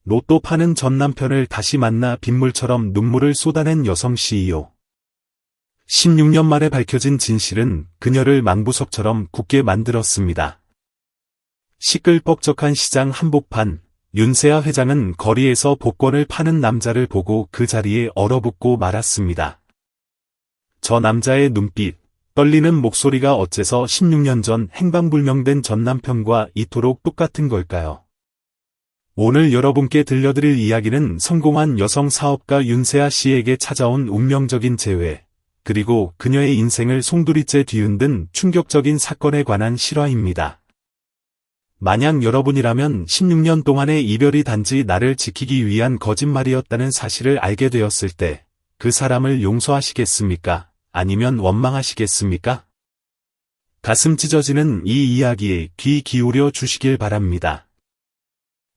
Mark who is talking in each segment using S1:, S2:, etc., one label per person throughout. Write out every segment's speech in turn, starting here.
S1: 로또 파는 전 남편을 다시 만나 빗물처럼 눈물을 쏟아낸 여성 CEO. 16년 만에 밝혀진 진실은 그녀를 망부석처럼 굳게 만들었습니다. 시끌벅적한 시장 한복판, 윤세아 회장은 거리에서 복권을 파는 남자를 보고 그 자리에 얼어붙고 말았습니다. 저 남자의 눈빛, 떨리는 목소리가 어째서 16년 전 행방불명된 전 남편과 이토록 똑같은 걸까요? 오늘 여러분께 들려드릴 이야기는 성공한 여성 사업가 윤세아 씨에게 찾아온 운명적인 재회, 그리고 그녀의 인생을 송두리째 뒤흔든 충격적인 사건에 관한 실화입니다. 만약 여러분이라면 16년 동안의 이별이 단지 나를 지키기 위한 거짓말이었다는 사실을 알게 되었을 때 그 사람을 용서하시겠습니까? 아니면 원망하시겠습니까? 가슴 찢어지는 이 이야기에 귀 기울여 주시길 바랍니다.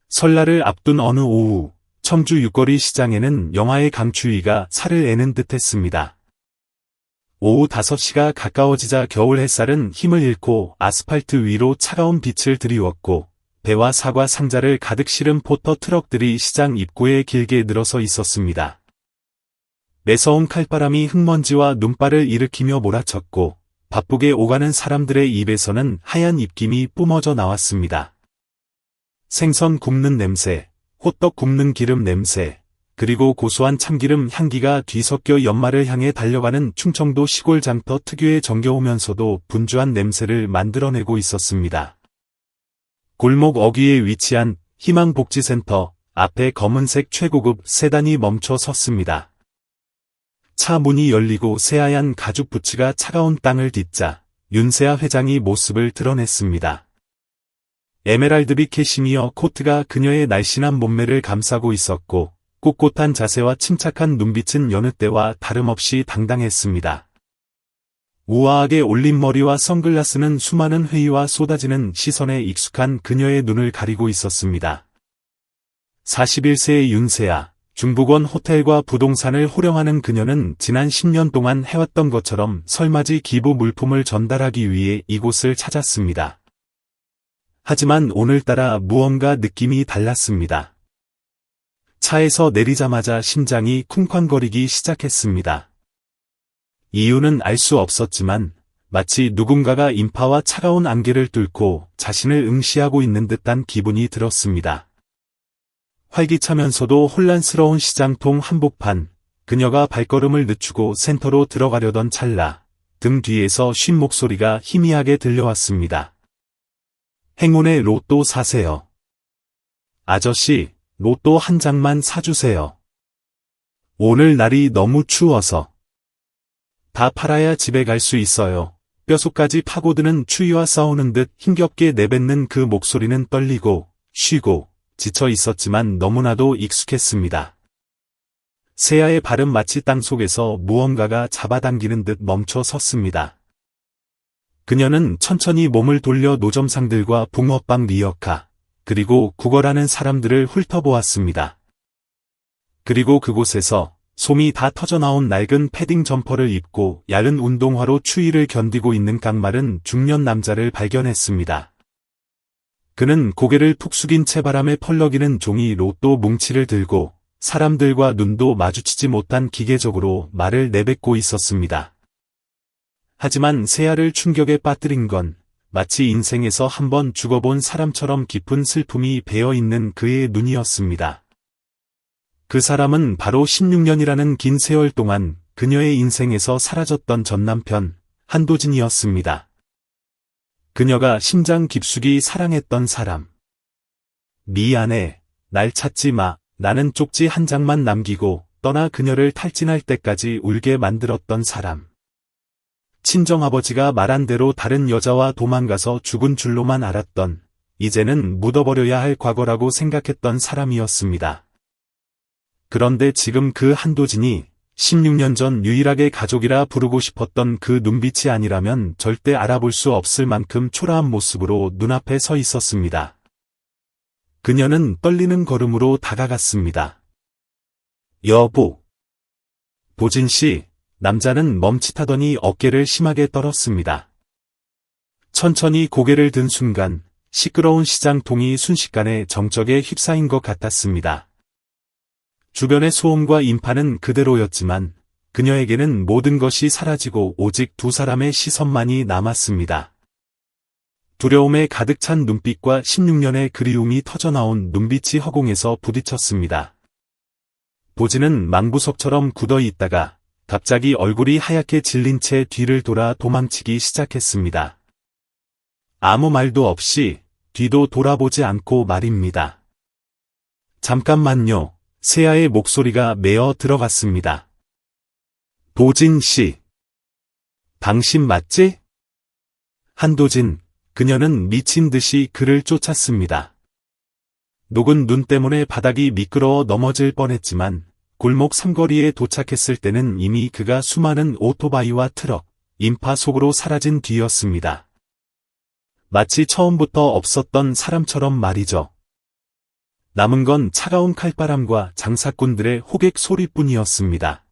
S1: 설날을 앞둔 어느 오후, 청주 육거리 시장에는 영화의 강추위가 살을 애는 듯했습니다. 오후 5시가 가까워지자 겨울 햇살은 힘을 잃고 아스팔트 위로 차가운 빛을 드리웠고, 배와 사과 상자를 가득 실은 포터 트럭들이 시장 입구에 길게 늘어서 있었습니다. 매서운 칼바람이 흙먼지와 눈발을 일으키며 몰아쳤고, 바쁘게 오가는 사람들의 입에서는 하얀 입김이 뿜어져 나왔습니다. 생선 굽는 냄새, 호떡 굽는 기름 냄새, 그리고 고소한 참기름 향기가 뒤섞여 연말을 향해 달려가는 충청도 시골 장터 특유의 정겨우면서도 분주한 냄새를 만들어내고 있었습니다. 골목 어귀에 위치한 희망복지센터 앞에 검은색 최고급 세단이 멈춰 섰습니다. 차 문이 열리고 새하얀 가죽 부츠가 차가운 땅을 딛자 윤세아 회장이 모습을 드러냈습니다. 에메랄드빛 캐시미어 코트가 그녀의 날씬한 몸매를 감싸고 있었고, 꼿꼿한 자세와 침착한 눈빛은 여느 때와 다름없이 당당했습니다. 우아하게 올린 머리와 선글라스는 수많은 회의와 쏟아지는 시선에 익숙한 그녀의 눈을 가리고 있었습니다. 41세의 윤세아, 중부권 호텔과 부동산을 호령하는 그녀는 지난 10년 동안 해왔던 것처럼 설맞이 기부 물품을 전달하기 위해 이곳을 찾았습니다. 하지만 오늘따라 무언가 느낌이 달랐습니다. 차에서 내리자마자 심장이 쿵쾅거리기 시작했습니다. 이유는 알 수 없었지만 마치 누군가가 인파와 차가운 안개를 뚫고 자신을 응시하고 있는 듯한 기분이 들었습니다. 활기차면서도 혼란스러운 시장통 한복판, 그녀가 발걸음을 늦추고 센터로 들어가려던 찰나, 등 뒤에서 쉰 목소리가 희미하게 들려왔습니다. 행운의 로또 사세요. 아저씨, 로또 한 장만 사주세요. 오늘 날이 너무 추워서. 다 팔아야 집에 갈 수 있어요. 뼛속까지 파고드는 추위와 싸우는 듯 힘겹게 내뱉는 그 목소리는 떨리고, 쉬고, 지쳐 있었지만 너무나도 익숙했습니다. 세아의 발은 마치 땅속에서 무언가가 잡아당기는 듯 멈춰 섰습니다. 그녀는 천천히 몸을 돌려 노점상들과 붕어빵 리어카, 그리고 구걸하는 사람들을 훑어보았습니다. 그리고 그곳에서 솜이 다 터져나온 낡은 패딩 점퍼를 입고 얇은 운동화로 추위를 견디고 있는 깡마른 중년 남자를 발견했습니다. 그는 고개를 푹 숙인 채 바람에 펄럭이는 종이 로또 뭉치를 들고 사람들과 눈도 마주치지 못한 기계적으로 말을 내뱉고 있었습니다. 하지만 세아를 충격에 빠뜨린 건 마치 인생에서 한번 죽어본 사람처럼 깊은 슬픔이 배어있는 그의 눈이었습니다. 그 사람은 바로 16년이라는 긴 세월 동안 그녀의 인생에서 사라졌던 전 남편, 한도진이었습니다. 그녀가 심장 깊숙이 사랑했던 사람. 미안해, 날 찾지 마, 나는 쪽지 한 장만 남기고 떠나 그녀를 탈진할 때까지 울게 만들었던 사람. 친정아버지가 말한 대로 다른 여자와 도망가서 죽은 줄로만 알았던, 이제는 묻어버려야 할 과거라고 생각했던 사람이었습니다. 그런데 지금 그 한도진이 16년 전 유일하게 가족이라 부르고 싶었던 그 눈빛이 아니라면 절대 알아볼 수 없을 만큼 초라한 모습으로 눈앞에 서 있었습니다. 그녀는 떨리는 걸음으로 다가갔습니다. 여보. 도진 씨. 남자는 멈칫하더니 어깨를 심하게 떨었습니다. 천천히 고개를 든 순간 시끄러운 시장통이 순식간에 정적에 휩싸인 것 같았습니다. 주변의 소음과 인파는 그대로였지만 그녀에게는 모든 것이 사라지고 오직 두 사람의 시선만이 남았습니다. 두려움에 가득 찬 눈빛과 16년의 그리움이 터져나온 눈빛이 허공에서 부딪혔습니다. 보지는 망부석처럼 굳어 있다가 갑자기 얼굴이 하얗게 질린 채 뒤를 돌아 도망치기 시작했습니다. 아무 말도 없이 뒤도 돌아보지 않고 말입니다. 잠깐만요. 세아의 목소리가 메어 들어갔습니다. 도진 씨. 당신 맞지? 한도진, 그녀는 미친 듯이 그를 쫓았습니다. 녹은 눈 때문에 바닥이 미끄러워 넘어질 뻔했지만 골목 삼거리에 도착했을 때는 이미 그가 수많은 오토바이와 트럭, 인파 속으로 사라진 뒤였습니다. 마치 처음부터 없었던 사람처럼 말이죠. 남은 건 차가운 칼바람과 장사꾼들의 호객 소리뿐이었습니다.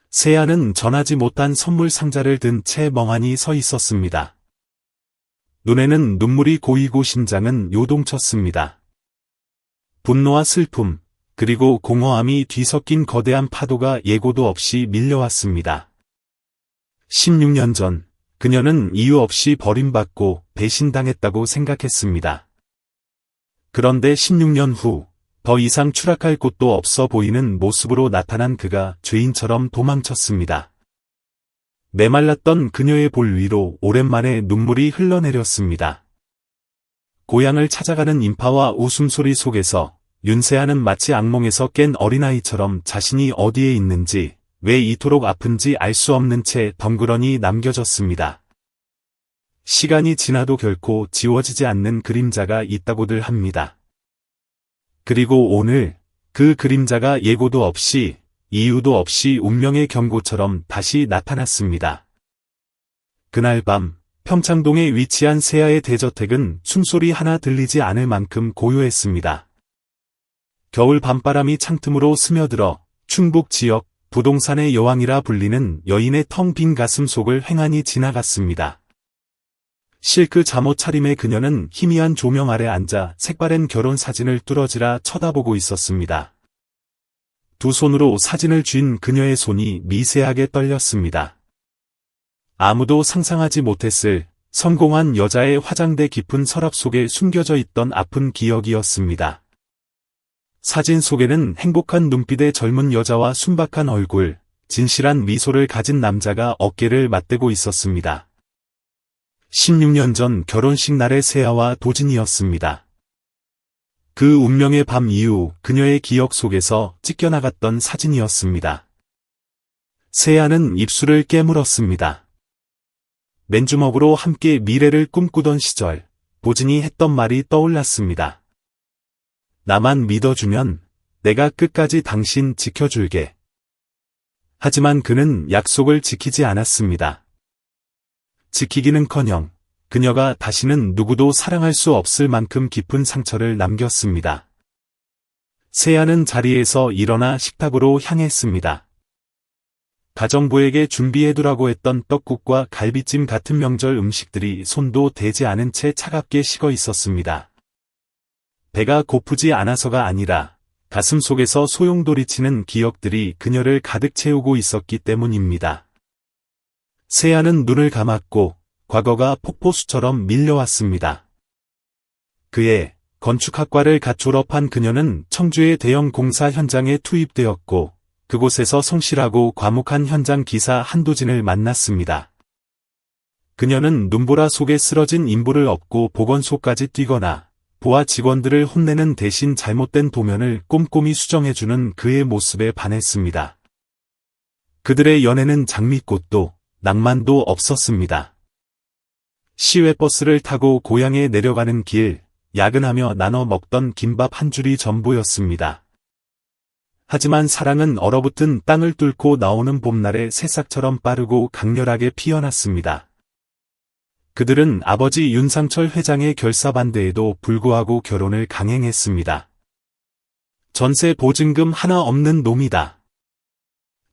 S1: 세아는 전하지 못한 선물 상자를 든 채 멍하니 서 있었습니다. 눈에는 눈물이 고이고 심장은 요동쳤습니다. 분노와 슬픔, 그리고 공허함이 뒤섞인 거대한 파도가 예고도 없이 밀려왔습니다. 16년 전, 그녀는 이유 없이 버림받고 배신당했다고 생각했습니다. 그런데 16년 후, 더 이상 추락할 곳도 없어 보이는 모습으로 나타난 그가 죄인처럼 도망쳤습니다. 메말랐던 그녀의 볼 위로 오랜만에 눈물이 흘러내렸습니다. 고향을 찾아가는 인파와 웃음소리 속에서 윤세아는 마치 악몽에서 깬 어린아이처럼 자신이 어디에 있는지, 왜 이토록 아픈지 알 수 없는 채 덩그러니 남겨졌습니다. 시간이 지나도 결코 지워지지 않는 그림자가 있다고들 합니다. 그리고 오늘 그 그림자가 예고도 없이 이유도 없이 운명의 경고처럼 다시 나타났습니다. 그날 밤 평창동에 위치한 세아의 대저택은 숨소리 하나 들리지 않을 만큼 고요했습니다. 겨울 밤바람이 창틈으로 스며들어 충북 지역 부동산의 여왕이라 불리는 여인의 텅 빈 가슴 속을 횡하니 지나갔습니다. 실크 잠옷 차림의 그녀는 희미한 조명 아래 앉아 색바랜 결혼 사진을 뚫어지라 쳐다보고 있었습니다. 두 손으로 사진을 쥔 그녀의 손이 미세하게 떨렸습니다. 아무도 상상하지 못했을 성공한 여자의 화장대 깊은 서랍 속에 숨겨져 있던 아픈 기억이었습니다. 사진 속에는 행복한 눈빛의 젊은 여자와 순박한 얼굴, 진실한 미소를 가진 남자가 어깨를 맞대고 있었습니다. 16년 전 결혼식 날의 세아와 도진이었습니다. 그 운명의 밤 이후 그녀의 기억 속에서 찢겨나갔던 사진이었습니다. 세아는 입술을 깨물었습니다. 맨주먹으로 함께 미래를 꿈꾸던 시절, 도진이 했던 말이 떠올랐습니다. 나만 믿어주면 내가 끝까지 당신 지켜줄게. 하지만 그는 약속을 지키지 않았습니다. 지키기는커녕 그녀가 다시는 누구도 사랑할 수 없을 만큼 깊은 상처를 남겼습니다. 세아는 자리에서 일어나 식탁으로 향했습니다. 가정부에게 준비해두라고 했던 떡국과 갈비찜 같은 명절 음식들이 손도 대지 않은 채 차갑게 식어 있었습니다. 배가 고프지 않아서가 아니라 가슴 속에서 소용돌이치는 기억들이 그녀를 가득 채우고 있었기 때문입니다. 세아는 눈을 감았고 과거가 폭포수처럼 밀려왔습니다. 그해 건축학과를 갓 졸업한 그녀는 청주의 대형 공사 현장에 투입되었고 그곳에서 성실하고 과묵한 현장 기사 한도진을 만났습니다. 그녀는 눈보라 속에 쓰러진 인부를 업고 보건소까지 뛰거나 부하 직원들을 혼내는 대신 잘못된 도면을 꼼꼼히 수정해주는 그의 모습에 반했습니다. 그들의 연애는 장미꽃도 낭만도 없었습니다. 시외버스를 타고 고향에 내려가는 길, 야근하며 나눠 먹던 김밥 한 줄이 전부였습니다. 하지만 사랑은 얼어붙은 땅을 뚫고 나오는 봄날의 새싹처럼 빠르고 강렬하게 피어났습니다. 그들은 아버지 윤상철 회장의 결사반대에도 불구하고 결혼을 강행했습니다. 전세 보증금 하나 없는 놈이다.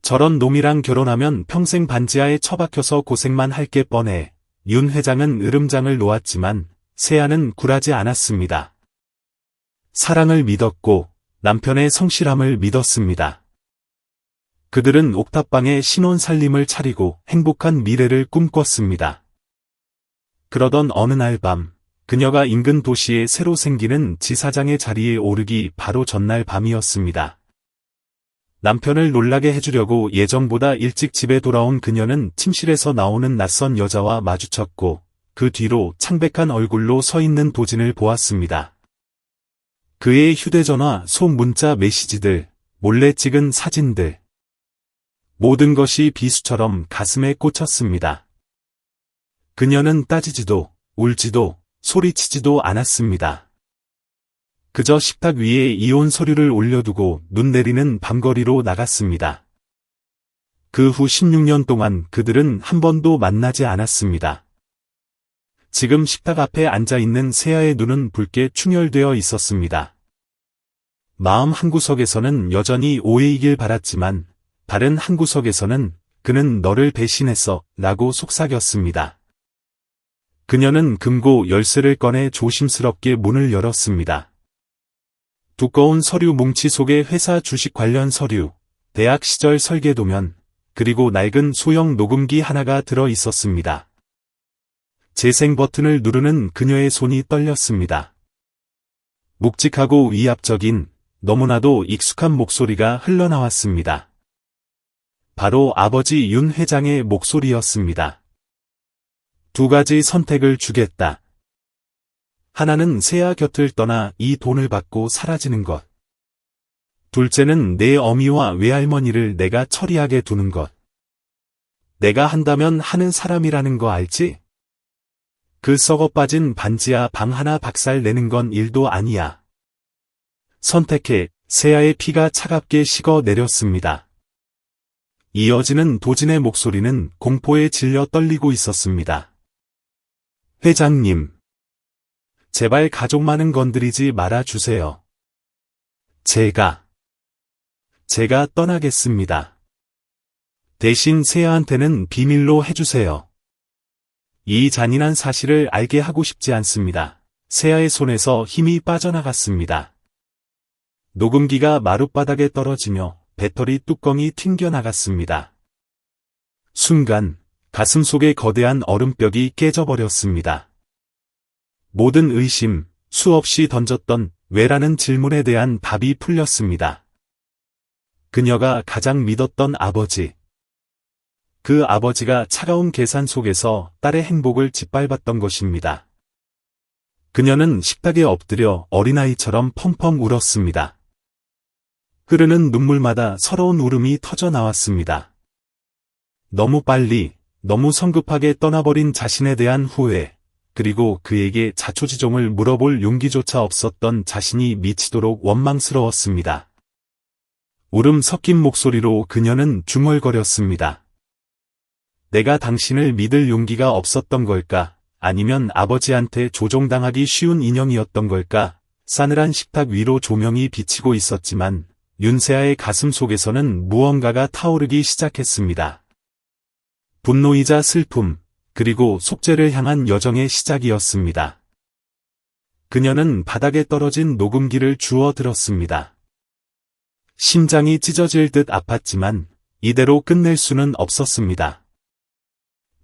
S1: 저런 놈이랑 결혼하면 평생 반지하에 처박혀서 고생만 할 게 뻔해. 윤 회장은 으름장을 놓았지만 세아는 굴하지 않았습니다. 사랑을 믿었고 남편의 성실함을 믿었습니다. 그들은 옥탑방에 신혼 살림을 차리고 행복한 미래를 꿈꿨습니다. 그러던 어느 날 밤, 그녀가 인근 도시에 새로 생기는 지사장의 자리에 오르기 바로 전날 밤이었습니다. 남편을 놀라게 해주려고 예정보다 일찍 집에 돌아온 그녀는 침실에서 나오는 낯선 여자와 마주쳤고 그 뒤로 창백한 얼굴로 서 있는 도진을 보았습니다. 그의 휴대전화, 소문자 메시지들, 몰래 찍은 사진들. 모든 것이 비수처럼 가슴에 꽂혔습니다. 그녀는 따지지도, 울지도, 소리치지도 않았습니다. 그저 식탁 위에 이혼 서류를 올려두고 눈 내리는 밤거리로 나갔습니다. 그 후 16년 동안 그들은 한 번도 만나지 않았습니다. 지금 식탁 앞에 앉아 있는 세아의 눈은 붉게 충혈되어 있었습니다. 마음 한구석에서는 여전히 오해이길 바랐지만 다른 한구석에서는 그는 너를 배신했어 라고 속삭였습니다. 그녀는 금고 열쇠를 꺼내 조심스럽게 문을 열었습니다. 두꺼운 서류 뭉치 속에 회사 주식 관련 서류, 대학 시절 설계도면, 그리고 낡은 소형 녹음기 하나가 들어 있었습니다. 재생 버튼을 누르는 그녀의 손이 떨렸습니다. 묵직하고 위압적인, 너무나도 익숙한 목소리가 흘러나왔습니다. 바로 아버지 윤 회장의 목소리였습니다. 두 가지 선택을 주겠다. 하나는 세아 곁을 떠나 이 돈을 받고 사라지는 것. 둘째는 내 어미와 외할머니를 내가 처리하게 두는 것. 내가 한다면 하는 사람이라는 거 알지? 그 썩어빠진 반지하 방 하나 박살 내는 건 일도 아니야. 선택해. 세아의 피가 차갑게 식어 내렸습니다. 이어지는 도진의 목소리는 공포에 질려 떨리고 있었습니다. 회장님. 제발 가족만은 건드리지 말아주세요. 제가 떠나겠습니다. 대신 세아한테는 비밀로 해주세요. 이 잔인한 사실을 알게 하고 싶지 않습니다. 세아의 손에서 힘이 빠져나갔습니다. 녹음기가 마룻바닥에 떨어지며 배터리 뚜껑이 튕겨나갔습니다. 순간 가슴 속의 거대한 얼음벽이 깨져버렸습니다. 모든 의심, 수없이 던졌던 왜라는 질문에 대한 답이 풀렸습니다. 그녀가 가장 믿었던 아버지. 그 아버지가 차가운 계산 속에서 딸의 행복을 짓밟았던 것입니다. 그녀는 식탁에 엎드려 어린아이처럼 펑펑 울었습니다. 흐르는 눈물마다 서러운 울음이 터져 나왔습니다. 너무 빨리, 너무 성급하게 떠나버린 자신에 대한 후회, 그리고 그에게 자초지종을 물어볼 용기조차 없었던 자신이 미치도록 원망스러웠습니다. 울음 섞인 목소리로 그녀는 중얼거렸습니다. 내가 당신을 믿을 용기가 없었던 걸까? 아니면 아버지한테 조종당하기 쉬운 인형이었던 걸까? 싸늘한 식탁 위로 조명이 비치고 있었지만 윤세아의 가슴 속에서는 무언가가 타오르기 시작했습니다. 분노이자 슬픔, 그리고 속죄를 향한 여정의 시작이었습니다. 그녀는 바닥에 떨어진 녹음기를 주워 들었습니다. 심장이 찢어질 듯 아팠지만 이대로 끝낼 수는 없었습니다.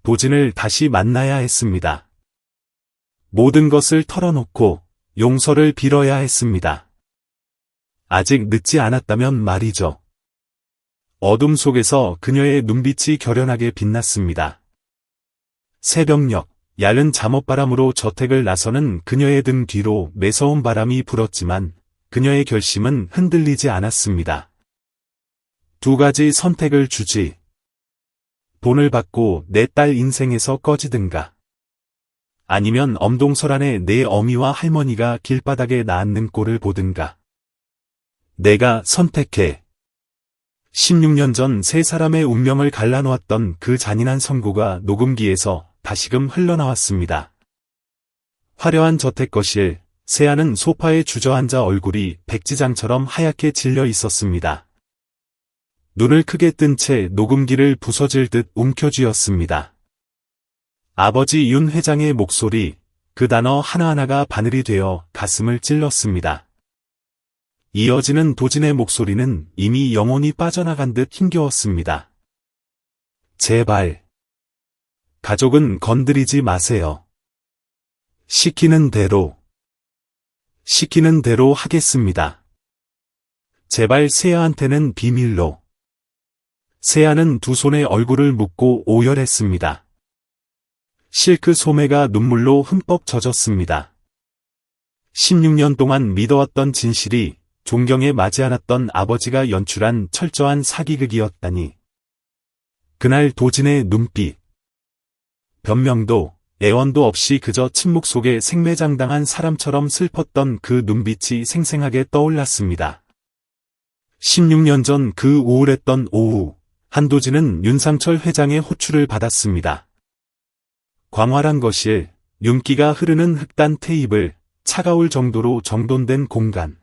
S1: 도진을 다시 만나야 했습니다. 모든 것을 털어놓고 용서를 빌어야 했습니다. 아직 늦지 않았다면 말이죠. 어둠 속에서 그녀의 눈빛이 결연하게 빛났습니다. 새벽녘, 얇은 잠옷바람으로 저택을 나서는 그녀의 등 뒤로 매서운 바람이 불었지만 그녀의 결심은 흔들리지 않았습니다. 두 가지 선택을 주지. 돈을 받고 내 딸 인생에서 꺼지든가. 아니면 엄동설안에 내 어미와 할머니가 길바닥에 나앉는 꼴을 보든가. 내가 선택해. 16년 전 세 사람의 운명을 갈라놓았던 그 잔인한 선고가 녹음기에서 다시금 흘러나왔습니다. 화려한 저택거실, 세아는 소파에 주저앉아 얼굴이 백지장처럼 하얗게 질려 있었습니다. 눈을 크게 뜬 채 녹음기를 부서질 듯 움켜쥐었습니다. 아버지 윤 회장의 목소리, 그 단어 하나하나가 바늘이 되어 가슴을 찔렀습니다. 이어지는 도진의 목소리는 이미 영혼이 빠져나간 듯 힘겨웠습니다. 제발. 가족은 건드리지 마세요. 시키는 대로 하겠습니다. 제발 세아한테는 비밀로. 세아는 두 손에 얼굴을 묶고 오열했습니다. 실크 소매가 눈물로 흠뻑 젖었습니다. 16년 동안 믿어왔던 진실이 존경에 맞지 않았던 아버지가 연출한 철저한 사기극이었다니. 그날 도진의 눈빛. 변명도 애원도 없이 그저 침묵 속에 생매장당한 사람처럼 슬펐던 그 눈빛이 생생하게 떠올랐습니다. 16년 전 그 우울했던 오후, 한도진은 윤상철 회장의 호출을 받았습니다. 광활한 거실, 윤기가 흐르는 흑단 테이블, 차가울 정도로 정돈된 공간.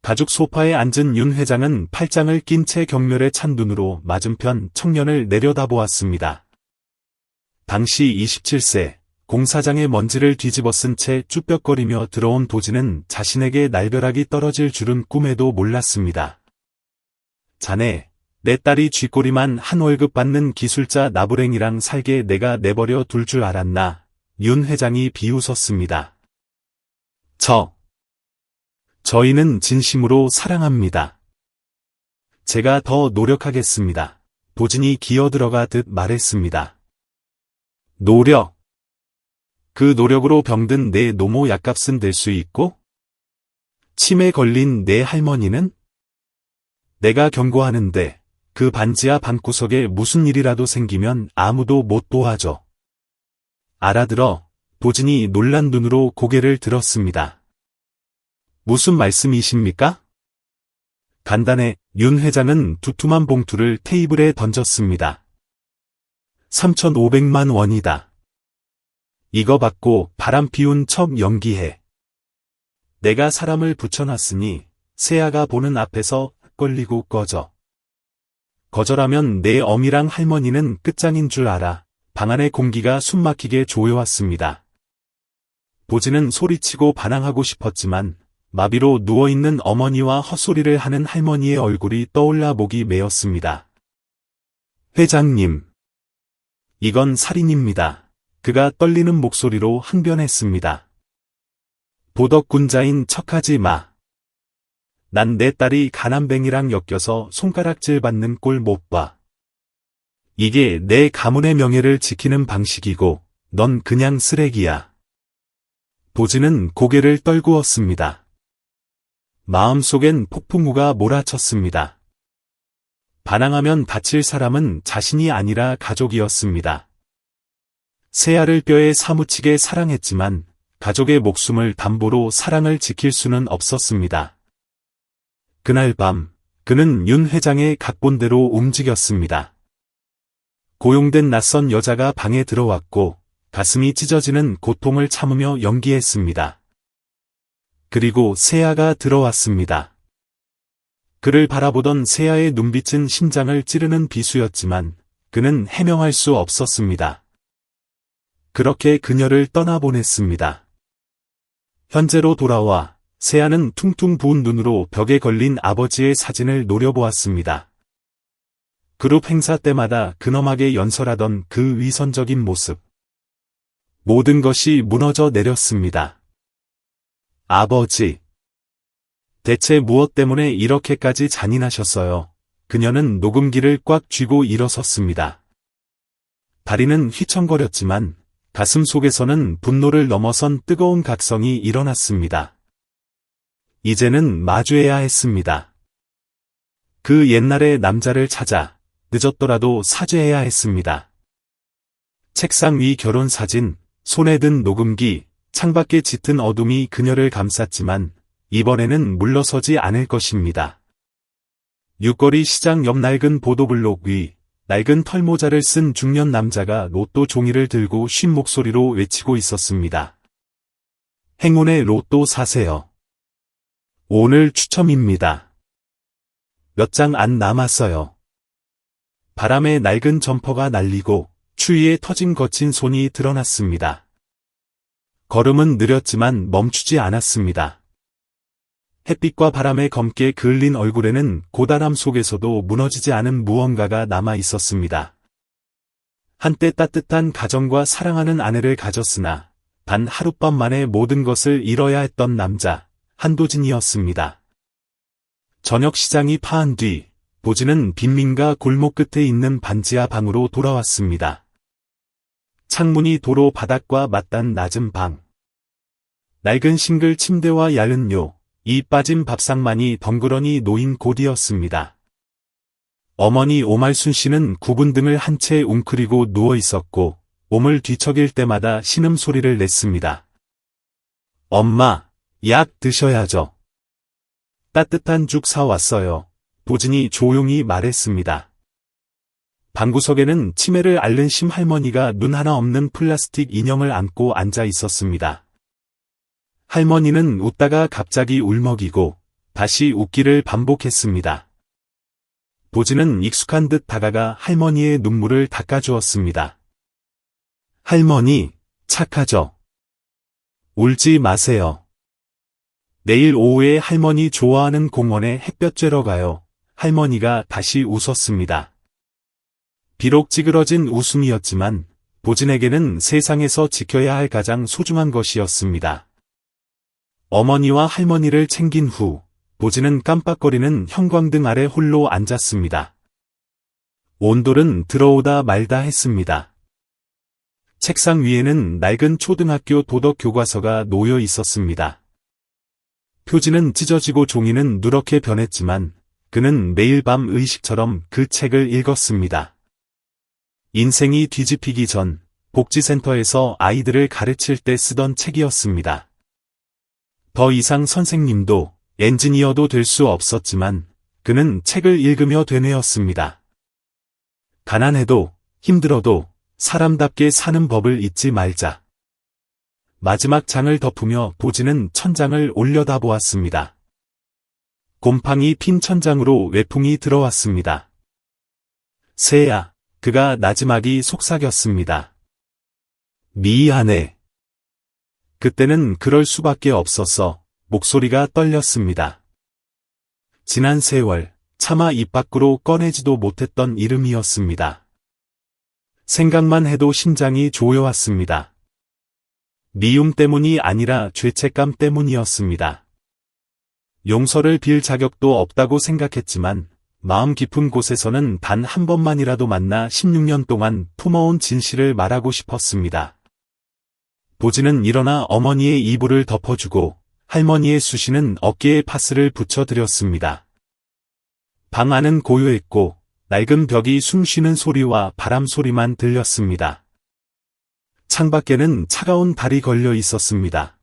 S1: 가죽 소파에 앉은 윤 회장은 팔짱을 낀 채 경멸에 찬 눈으로 맞은편 청년을 내려다보았습니다. 당시 27세, 공사장의 먼지를 뒤집어 쓴 채 쭈뼛거리며 들어온 도진은 자신에게 날벼락이 떨어질 줄은 꿈에도 몰랐습니다. 자네, 내 딸이 쥐꼬리만 한 월급 받는 기술자 나부랭이랑 살게 내가 내버려 둘 줄 알았나? 윤 회장이 비웃었습니다. 저희는 진심으로 사랑합니다. 제가 더 노력하겠습니다. 도진이 기어들어가듯 말했습니다. 노력? 그 노력으로 병든 내 노모 약값은 될 수 있고? 치매 걸린 내 할머니는? 내가 경고하는데 그 반지하 방구석에 무슨 일이라도 생기면 아무도 못 도와줘. 알아들어? 도진이 놀란 눈으로 고개를 들었습니다. 무슨 말씀이십니까? 간단해. 윤 회장은 두툼한 봉투를 테이블에 던졌습니다. 3,500만 원이다. 이거 받고 바람 피운 척 연기해. 내가 사람을 붙여놨으니 세아가 보는 앞에서 헛걸리고 꺼져. 거절하면 내 어미랑 할머니는 끝장인 줄 알아. 방 안의 공기가 숨막히게 조여왔습니다. 도진은 소리치고 반항하고 싶었지만 마비로 누워있는 어머니와 헛소리를 하는 할머니의 얼굴이 떠올라 목이 메었습니다. 회장님. 이건 살인입니다. 그가 떨리는 목소리로 항변했습니다. 도덕군자인 척하지 마. 난 내 딸이 가난뱅이랑 엮여서 손가락질 받는 꼴 못 봐. 이게 내 가문의 명예를 지키는 방식이고 넌 그냥 쓰레기야. 도진은 고개를 떨구었습니다. 마음속엔 폭풍우가 몰아쳤습니다. 반항하면 다칠 사람은 자신이 아니라 가족이었습니다. 세아를 뼈에 사무치게 사랑했지만 가족의 목숨을 담보로 사랑을 지킬 수는 없었습니다. 그날 밤 그는 윤 회장의 각본대로 움직였습니다. 고용된 낯선 여자가 방에 들어왔고 가슴이 찢어지는 고통을 참으며 연기했습니다. 그리고 세아가 들어왔습니다. 그를 바라보던 세아의 눈빛은 심장을 찌르는 비수였지만 그는 해명할 수 없었습니다. 그렇게 그녀를 떠나보냈습니다. 현재로 돌아와 세아는 퉁퉁 부은 눈으로 벽에 걸린 아버지의 사진을 노려보았습니다. 그룹 행사 때마다 근엄하게 연설하던 그 위선적인 모습. 모든 것이 무너져 내렸습니다. 아버지. 대체 무엇 때문에 이렇게까지 잔인하셨어요? 그녀는 녹음기를 꽉 쥐고 일어섰습니다. 다리는 휘청거렸지만 가슴 속에서는 분노를 넘어선 뜨거운 각성이 일어났습니다. 이제는 마주해야 했습니다. 그 옛날의 남자를 찾아 늦었더라도 사죄해야 했습니다. 책상 위 결혼사진, 손에 든 녹음기, 창밖에 짙은 어둠이 그녀를 감쌌지만 이번에는 물러서지 않을 것입니다. 육거리 시장 옆 낡은 보도블록 위, 낡은 털모자를 쓴 중년 남자가 로또 종이를 들고 쉰 목소리로 외치고 있었습니다. 행운의 로또 사세요. 오늘 추첨입니다. 몇 장 안 남았어요. 바람에 낡은 점퍼가 날리고 추위에 터진 거친 손이 드러났습니다. 걸음은 느렸지만 멈추지 않았습니다. 햇빛과 바람에 검게 그을린 얼굴에는 고단함 속에서도 무너지지 않은 무언가가 남아 있었습니다. 한때 따뜻한 가정과 사랑하는 아내를 가졌으나 단 하룻밤 만에 모든 것을 잃어야 했던 남자, 한도진이었습니다. 저녁 시장이 파한 뒤 도진은 빈민가 골목 끝에 있는 반지하 방으로 돌아왔습니다. 창문이 도로 바닥과 맞닿은 낮은 방. 낡은 싱글 침대와 얇은 이 빠진 밥상만이 덩그러니 놓인 곳이었습니다. 어머니 오말순 씨는 구분 등을 한 채 웅크리고 누워 있었고 몸을 뒤척일 때마다 신음소리를 냈습니다. 엄마, 약 드셔야죠. 따뜻한 죽 사왔어요. 도진이 조용히 말했습니다. 방구석에는 치매를 앓는 심할머니가 눈 하나 없는 플라스틱 인형을 안고 앉아 있었습니다. 할머니는 웃다가 갑자기 울먹이고 다시 웃기를 반복했습니다. 도진은 익숙한 듯 다가가 할머니의 눈물을 닦아주었습니다. 할머니, 착하죠? 울지 마세요. 내일 오후에 할머니 좋아하는 공원에 햇볕 쬐러 가요. 할머니가 다시 웃었습니다. 비록 찌그러진 웃음이었지만 도진에게는 세상에서 지켜야 할 가장 소중한 것이었습니다. 어머니와 할머니를 챙긴 후 도진은 깜빡거리는 형광등 아래 홀로 앉았습니다. 온돌은 들어오다 말다 했습니다. 책상 위에는 낡은 초등학교 도덕 교과서가 놓여 있었습니다. 표지는 찢어지고 종이는 누렇게 변했지만 그는 매일 밤 의식처럼 그 책을 읽었습니다. 인생이 뒤집히기 전 복지센터에서 아이들을 가르칠 때 쓰던 책이었습니다. 더 이상 선생님도 엔지니어도 될 수 없었지만 그는 책을 읽으며 되뇌었습니다. 가난해도 힘들어도 사람답게 사는 법을 잊지 말자. 마지막 장을 덮으며 도진은 천장을 올려다보았습니다. 곰팡이 핀 천장으로 외풍이 들어왔습니다. 새야, 그가 나지막이 속삭였습니다. 미안해. 그때는 그럴 수밖에 없었어. 목소리가 떨렸습니다. 지난 세월, 차마 입 밖으로 꺼내지도 못했던 이름이었습니다. 생각만 해도 심장이 조여왔습니다. 미움 때문이 아니라 죄책감 때문이었습니다. 용서를 빌 자격도 없다고 생각했지만 마음 깊은 곳에서는 단 한 번만이라도 만나 16년 동안 품어온 진실을 말하고 싶었습니다. 도진은 일어나 어머니의 이불을 덮어주고 할머니의 수시는 어깨에 파스를 붙여드렸습니다. 방 안은 고요했고 낡은 벽이 숨쉬는 소리와 바람 소리만 들렸습니다. 창밖에는 차가운 달이 걸려 있었습니다.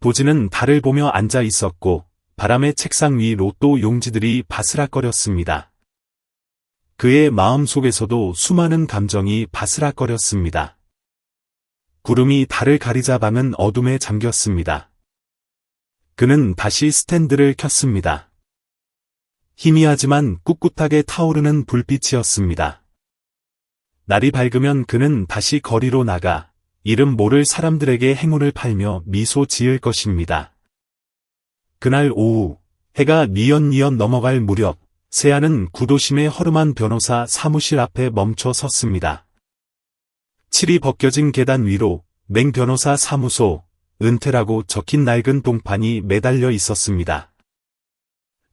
S1: 도진은 달을 보며 앉아 있었고 바람의 책상 위 로또 용지들이 바스락거렸습니다. 그의 마음 속에서도 수많은 감정이 바스락거렸습니다. 구름이 달을 가리자 방은 어둠에 잠겼습니다. 그는 다시 스탠드를 켰습니다. 희미하지만 꿋꿋하게 타오르는 불빛이었습니다. 날이 밝으면 그는 다시 거리로 나가 이름 모를 사람들에게 행운을 팔며 미소 지을 것입니다. 그날 오후 해가 뉘엿뉘엿 넘어갈 무렵 세아는 구도심의 허름한 변호사 사무실 앞에 멈춰 섰습니다. 칠이 벗겨진 계단 위로 맹 변호사 사무소 은퇴라고 적힌 낡은 동판이 매달려 있었습니다.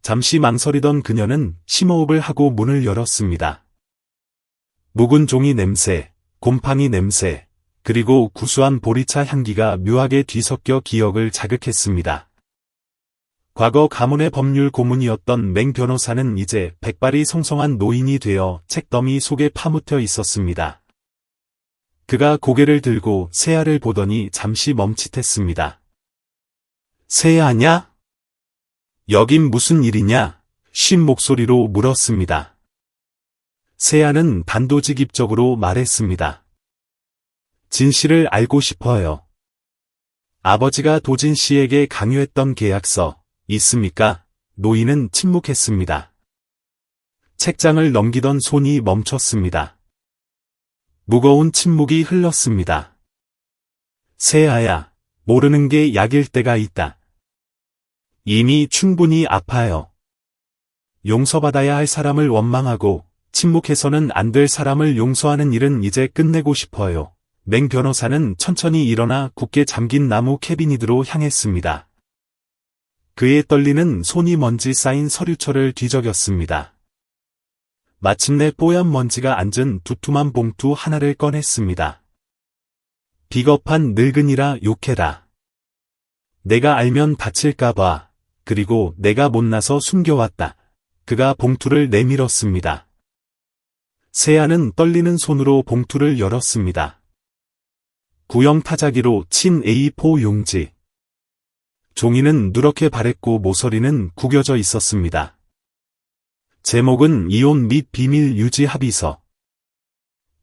S1: 잠시 망설이던 그녀는 심호흡을 하고 문을 열었습니다. 묵은 종이 냄새, 곰팡이 냄새, 그리고 구수한 보리차 향기가 묘하게 뒤섞여 기억을 자극했습니다. 과거 가문의 법률 고문이었던 맹 변호사는 이제 백발이 성성한 노인이 되어 책더미 속에 파묻혀 있었습니다. 그가 고개를 들고 세아를 보더니 잠시 멈칫했습니다. 세아냐? 여긴 무슨 일이냐? 쉰 목소리로 물었습니다. 세아는 단도직입적으로 말했습니다. 진실을 알고 싶어요. 아버지가 도진 씨에게 강요했던 계약서 있습니까? 노인은 침묵했습니다. 책장을 넘기던 손이 멈췄습니다. 무거운 침묵이 흘렀습니다. 세아야, 모르는 게 약일 때가 있다. 이미 충분히 아파요. 용서받아야 할 사람을 원망하고 침묵해서는 안 될 사람을 용서하는 일은 이제 끝내고 싶어요. 맹 변호사는 천천히 일어나 굳게 잠긴 나무 캐비닛으로 향했습니다. 그의 떨리는 손이 먼지 쌓인 서류철을 뒤적였습니다. 마침내 뽀얀 먼지가 앉은 두툼한 봉투 하나를 꺼냈습니다. 비겁한 늙은이라 욕해라. 내가 알면 다칠까봐. 그리고 내가 못나서 숨겨왔다. 그가 봉투를 내밀었습니다. 세아는 떨리는 손으로 봉투를 열었습니다. 구형 타자기로 친 A4 용지. 종이는 누렇게 바랬고 모서리는 구겨져 있었습니다. 제목은 이혼 및 비밀 유지 합의서.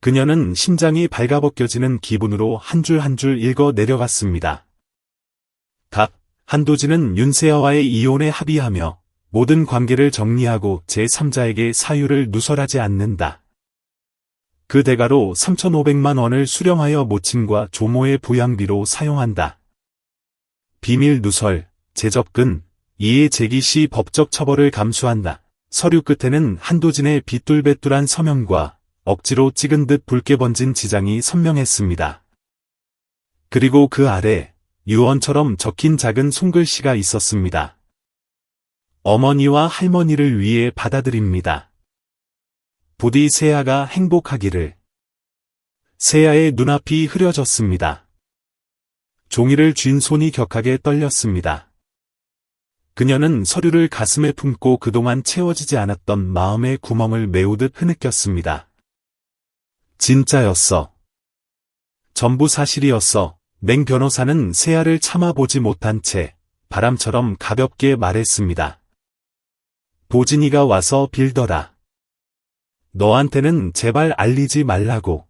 S1: 그녀는 심장이 발가벗겨지는 기분으로 한 줄 한 줄 읽어 내려갔습니다. 답. 한도진은 윤세아와의 이혼에 합의하며 모든 관계를 정리하고 제3자에게 사유를 누설하지 않는다. 그 대가로 3,500만 원을 수령하여 모친과 조모의 부양비로 사용한다. 비밀 누설, 재접근, 이해 제기 시 법적 처벌을 감수한다. 서류 끝에는 한도진의 비뚤배뚤한 서명과 억지로 찍은 듯 붉게 번진 지장이 선명했습니다. 그리고 그 아래 유언처럼 적힌 작은 손글씨가 있었습니다. 어머니와 할머니를 위해 받아드립니다. 부디 세아가 행복하기를. 세아의 눈앞이 흐려졌습니다. 종이를 쥔 손이 격하게 떨렸습니다. 그녀는 서류를 가슴에 품고 그동안 채워지지 않았던 마음의 구멍을 메우듯 흐느꼈습니다. 진짜였어. 전부 사실이었어. 맹 변호사는 세아를 참아보지 못한 채 바람처럼 가볍게 말했습니다. 보진이가 와서 빌더라. 너한테는 제발 알리지 말라고.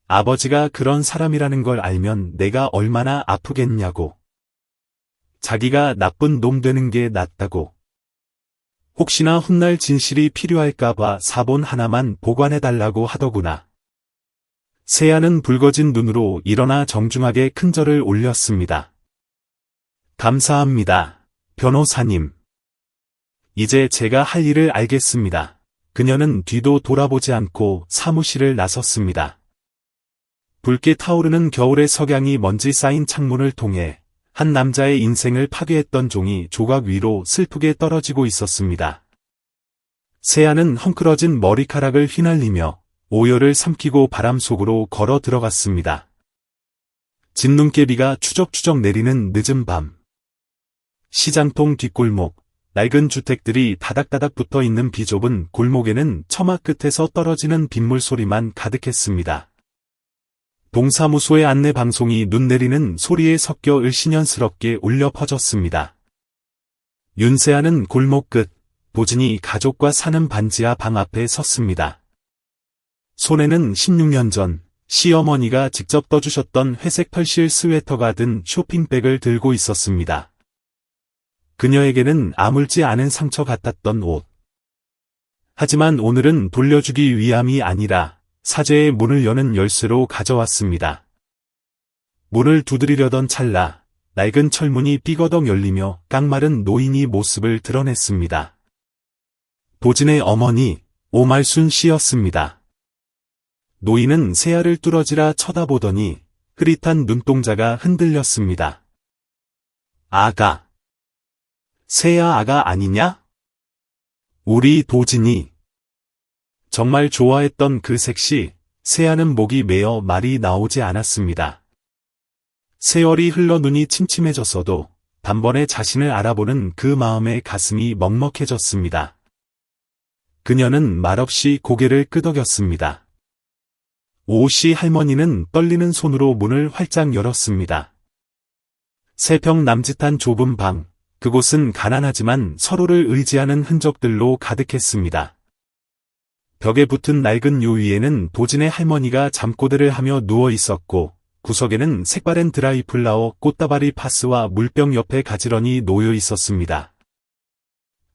S1: 아버지가 그런 사람이라는 걸 알면 내가 얼마나 아프겠냐고. 자기가 나쁜 놈 되는 게 낫다고. 혹시나 훗날 진실이 필요할까봐 사본 하나만 보관해달라고 하더구나. 세아는 붉어진 눈으로 일어나 정중하게 큰절을 올렸습니다. 감사합니다, 변호사님. 이제 제가 할 일을 알겠습니다. 그녀는 뒤도 돌아보지 않고 사무실을 나섰습니다. 붉게 타오르는 겨울의 석양이 먼지 쌓인 창문을 통해 한 남자의 인생을 파괴했던 종이 조각 위로 슬프게 떨어지고 있었습니다. 세아는 헝클어진 머리카락을 휘날리며 오열을 삼키고 바람 속으로 걸어 들어갔습니다. 진눈깨비가 추적추적 내리는 늦은 밤. 시장통 뒷골목, 낡은 주택들이 다닥다닥 붙어있는 비좁은 골목에는 처마 끝에서 떨어지는 빗물 소리만 가득했습니다. 동사무소의 안내 방송이 눈 내리는 소리에 섞여 을씨년스럽게 울려 퍼졌습니다. 윤세아는 골목 끝, 보진이 가족과 사는 반지하 방 앞에 섰습니다. 손에는 16년 전 시어머니가 직접 떠주셨던 회색 털실 스웨터가 든 쇼핑백을 들고 있었습니다. 그녀에게는 아물지 않은 상처 같았던 옷. 하지만 오늘은 돌려주기 위함이 아니라 사제의 문을 여는 열쇠로 가져왔습니다. 문을 두드리려던 찰나 낡은 철문이 삐거덕 열리며 깡마른 노인이 모습을 드러냈습니다. 보진의 어머니 오말순 씨였습니다. 노인은 세아를 뚫어지라 쳐다보더니 흐릿한 눈동자가 흔들렸습니다. 아가. 세아 아가 아니냐? 우리 도진이. 정말 좋아했던 그 색시, 세아는 목이 메어 말이 나오지 않았습니다. 세월이 흘러 눈이 침침해졌어도 단번에 자신을 알아보는 그 마음에 가슴이 먹먹해졌습니다. 그녀는 말없이 고개를 끄덕였습니다. 오씨 할머니는 떨리는 손으로 문을 활짝 열었습니다. 세 평 남짓한 좁은 방, 그곳은 가난하지만 서로를 의지하는 흔적들로 가득했습니다. 벽에 붙은 낡은 요 위에는 도진의 할머니가 잠꼬대를 하며 누워 있었고, 구석에는 색바랜 드라이플라워 꽃다발이 파스와 물병 옆에 가지런히 놓여 있었습니다.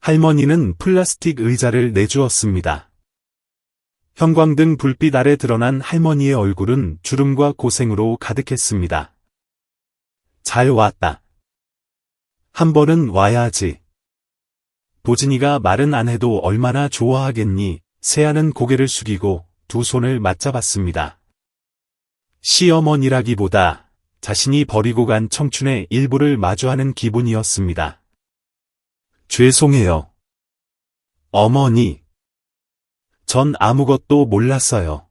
S1: 할머니는 플라스틱 의자를 내주었습니다. 형광등 불빛 아래 드러난 할머니의 얼굴은 주름과 고생으로 가득했습니다. 잘 왔다. 한 번은 와야지. 도진이가 말은 안 해도 얼마나 좋아하겠니? 세아는 고개를 숙이고 두 손을 맞잡았습니다. 시어머니라기보다 자신이 버리고 간 청춘의 일부를 마주하는 기분이었습니다. 죄송해요. 어머니. 전 아무것도 몰랐어요.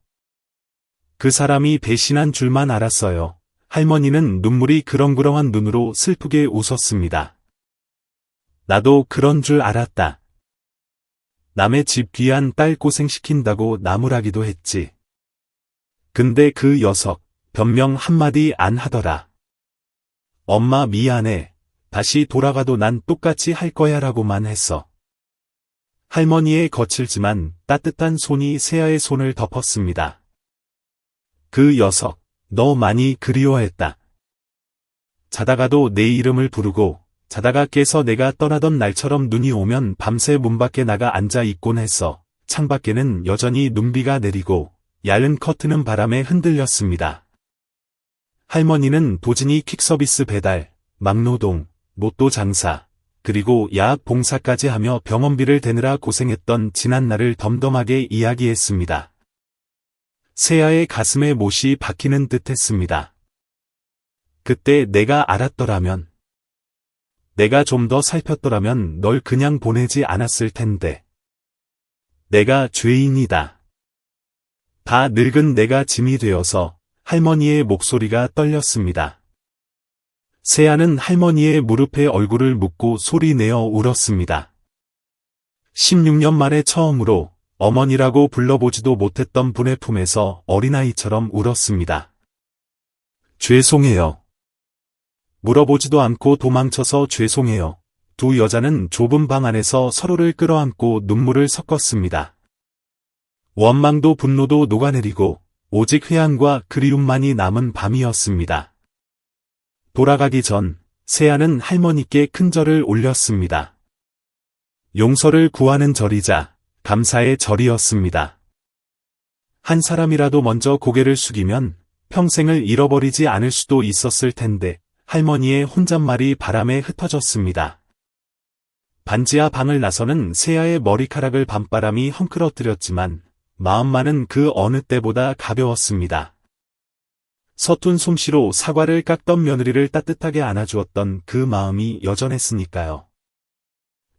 S1: 그 사람이 배신한 줄만 알았어요. 할머니는 눈물이 그렁그렁한 눈으로 슬프게 웃었습니다. 나도 그런 줄 알았다. 남의 집 귀한 딸 고생시킨다고 나무라기도 했지. 근데 그 녀석 변명 한마디 안 하더라. 엄마 미안해. 다시 돌아가도 난 똑같이 할 거야 라고만 했어. 할머니의 거칠지만 따뜻한 손이 세아의 손을 덮었습니다. 그 녀석, 너 많이 그리워했다. 자다가도 내 이름을 부르고 자다가 깨서 내가 떠나던 날처럼 눈이 오면 밤새 문 밖에 나가 앉아 있곤 했어. 창밖에는 여전히 눈비가 내리고 얇은 커튼은 바람에 흔들렸습니다. 할머니는 도진이 퀵서비스 배달, 막노동, 로또 장사, 그리고 야학 봉사까지 하며 병원비를 대느라 고생했던 지난날을 덤덤하게 이야기했습니다. 세아의 가슴에 못이 박히는 듯 했습니다. 그때 내가 알았더라면, 내가 좀 더 살폈더라면 널 그냥 보내지 않았을 텐데. 내가 죄인이다. 다 늙은 내가 짐이 되어서 할머니의 목소리가 떨렸습니다. 세아는 할머니의 무릎에 얼굴을 묻고 소리내어 울었습니다. 16년 만에 처음으로 어머니라고 불러보지도 못했던 분의 품에서 어린아이처럼 울었습니다. 죄송해요. 물어보지도 않고 도망쳐서 죄송해요. 두 여자는 좁은 방 안에서 서로를 끌어안고 눈물을 섞었습니다. 원망도 분노도 녹아내리고 오직 회한과 그리움만이 남은 밤이었습니다. 돌아가기 전 세아는 할머니께 큰 절을 올렸습니다. 용서를 구하는 절이자 감사의 절이었습니다. 한 사람이라도 먼저 고개를 숙이면 평생을 잃어버리지 않을 수도 있었을 텐데 할머니의 혼잣말이 바람에 흩어졌습니다. 반지하 방을 나서는 세아의 머리카락을 밤바람이 헝클어뜨렸지만 마음만은 그 어느 때보다 가벼웠습니다. 서툰 솜씨로 사과를 깎던 며느리를 따뜻하게 안아주었던 그 마음이 여전했으니까요.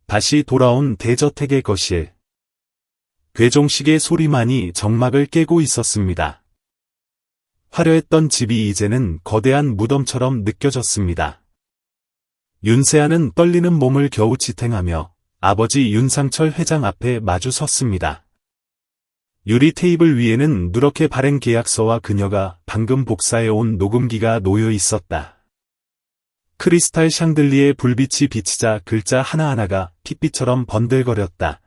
S1: 다시 돌아온 대저택의 거실. 괴종식의 소리만이 정막을 깨고 있었습니다. 화려했던 집이 이제는 거대한 무덤처럼 느껴졌습니다. 윤세아는 떨리는 몸을 겨우 지탱하며 아버지 윤상철 회장 앞에 마주 섰습니다. 유리 테이블 위에는 누렇게 바른 계약서와 그녀가 방금 복사해온 녹음기가 놓여 있었다. 크리스탈 샹들리에 불빛이 비치자 글자 하나하나가 핏빛처럼 번들거렸다.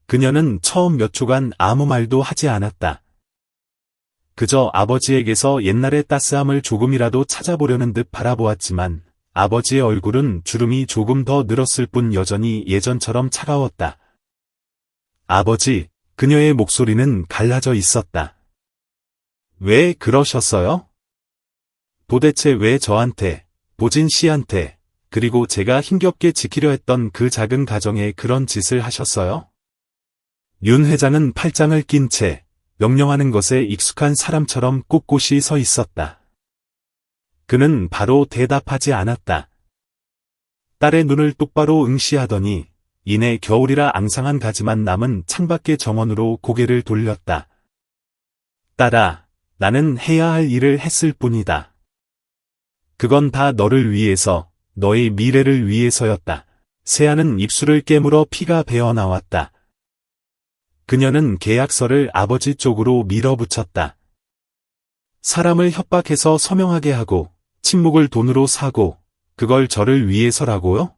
S1: 그녀는 처음 몇 초간 아무 말도 하지 않았다. 그저 아버지에게서 옛날의 따스함을 조금이라도 찾아보려는 듯 바라보았지만 아버지의 얼굴은 주름이 조금 더 늘었을 뿐 여전히 예전처럼 차가웠다. 아버지, 그녀의 목소리는 갈라져 있었다. 왜 그러셨어요? 도대체 왜 저한테, 보진 씨한테, 그리고 제가 힘겹게 지키려 했던 그 작은 가정에 그런 짓을 하셨어요? 윤 회장은 팔짱을 낀 채 명령하는 것에 익숙한 사람처럼 꼿꼿이 서 있었다. 그는 바로 대답하지 않았다. 딸의 눈을 똑바로 응시하더니 이내 겨울이라 앙상한 가지만 남은 창밖의 정원으로 고개를 돌렸다. 딸아, 나는 해야 할 일을 했을 뿐이다. 그건 다 너를 위해서, 너의 미래를 위해서였다. 세아는 입술을 깨물어 피가 배어나왔다. 그녀는 계약서를 아버지 쪽으로 밀어붙였다. 사람을 협박해서 서명하게 하고, 침묵을 돈으로 사고, 그걸 저를 위해서라고요?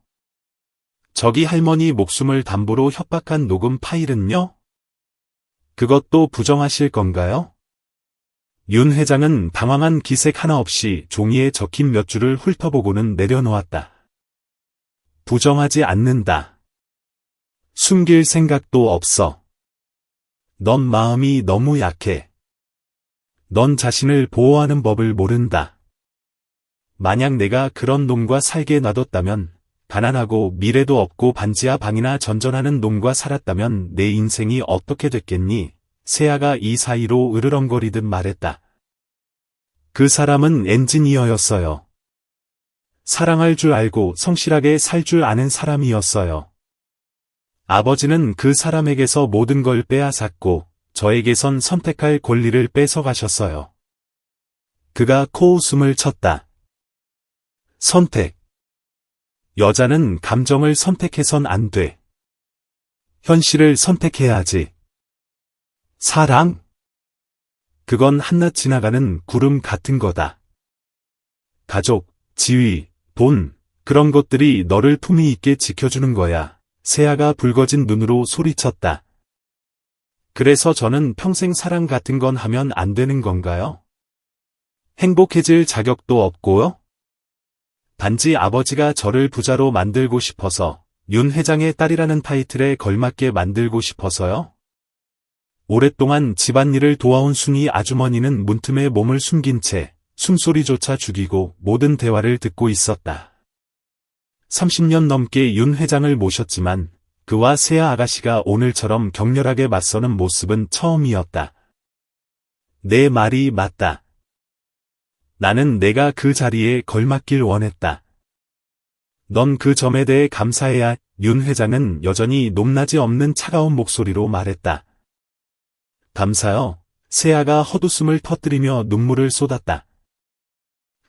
S1: 저기 할머니 목숨을 담보로 협박한 녹음 파일은요? 그것도 부정하실 건가요? 윤 회장은 당황한 기색 하나 없이 종이에 적힌 몇 줄을 훑어보고는 내려놓았다. 부정하지 않는다. 숨길 생각도 없어. 넌 마음이 너무 약해. 넌 자신을 보호하는 법을 모른다. 만약 내가 그런 놈과 살게 놔뒀다면, 가난하고 미래도 없고 반지하 방이나 전전하는 놈과 살았다면 내 인생이 어떻게 됐겠니? 세아가 이 사이로 으르렁거리듯 말했다. 그 사람은 엔지니어였어요. 사랑할 줄 알고 성실하게 살 줄 아는 사람이었어요. 아버지는 그 사람에게서 모든 걸 빼앗았고 저에게선 선택할 권리를 뺏어가셨어요. 그가 코웃음을 쳤다. 선택. 여자는 감정을 선택해선 안 돼. 현실을 선택해야지. 사랑? 그건 한낱 지나가는 구름 같은 거다. 가족, 지위, 돈, 그런 것들이 너를 품위 있게 지켜주는 거야. 세아가 붉어진 눈으로 소리쳤다. 그래서 저는 평생 사랑 같은 건 하면 안 되는 건가요? 행복해질 자격도 없고요? 단지 아버지가 저를 부자로 만들고 싶어서, 윤 회장의 딸이라는 타이틀에 걸맞게 만들고 싶어서요? 오랫동안 집안일을 도와온 순이 아주머니는 문틈에 몸을 숨긴 채 숨소리조차 죽이고 모든 대화를 듣고 있었다. 30년 넘게 윤 회장을 모셨지만 그와 세아 아가씨가 오늘처럼 격렬하게 맞서는 모습은 처음이었다. 내 말이 맞다. 나는 내가 그 자리에 걸맞길 원했다. 넌 그 점에 대해 감사해야. 윤 회장은 여전히 높낮이 없는 차가운 목소리로 말했다. 감사요. 세아가 헛웃음을 터뜨리며 눈물을 쏟았다.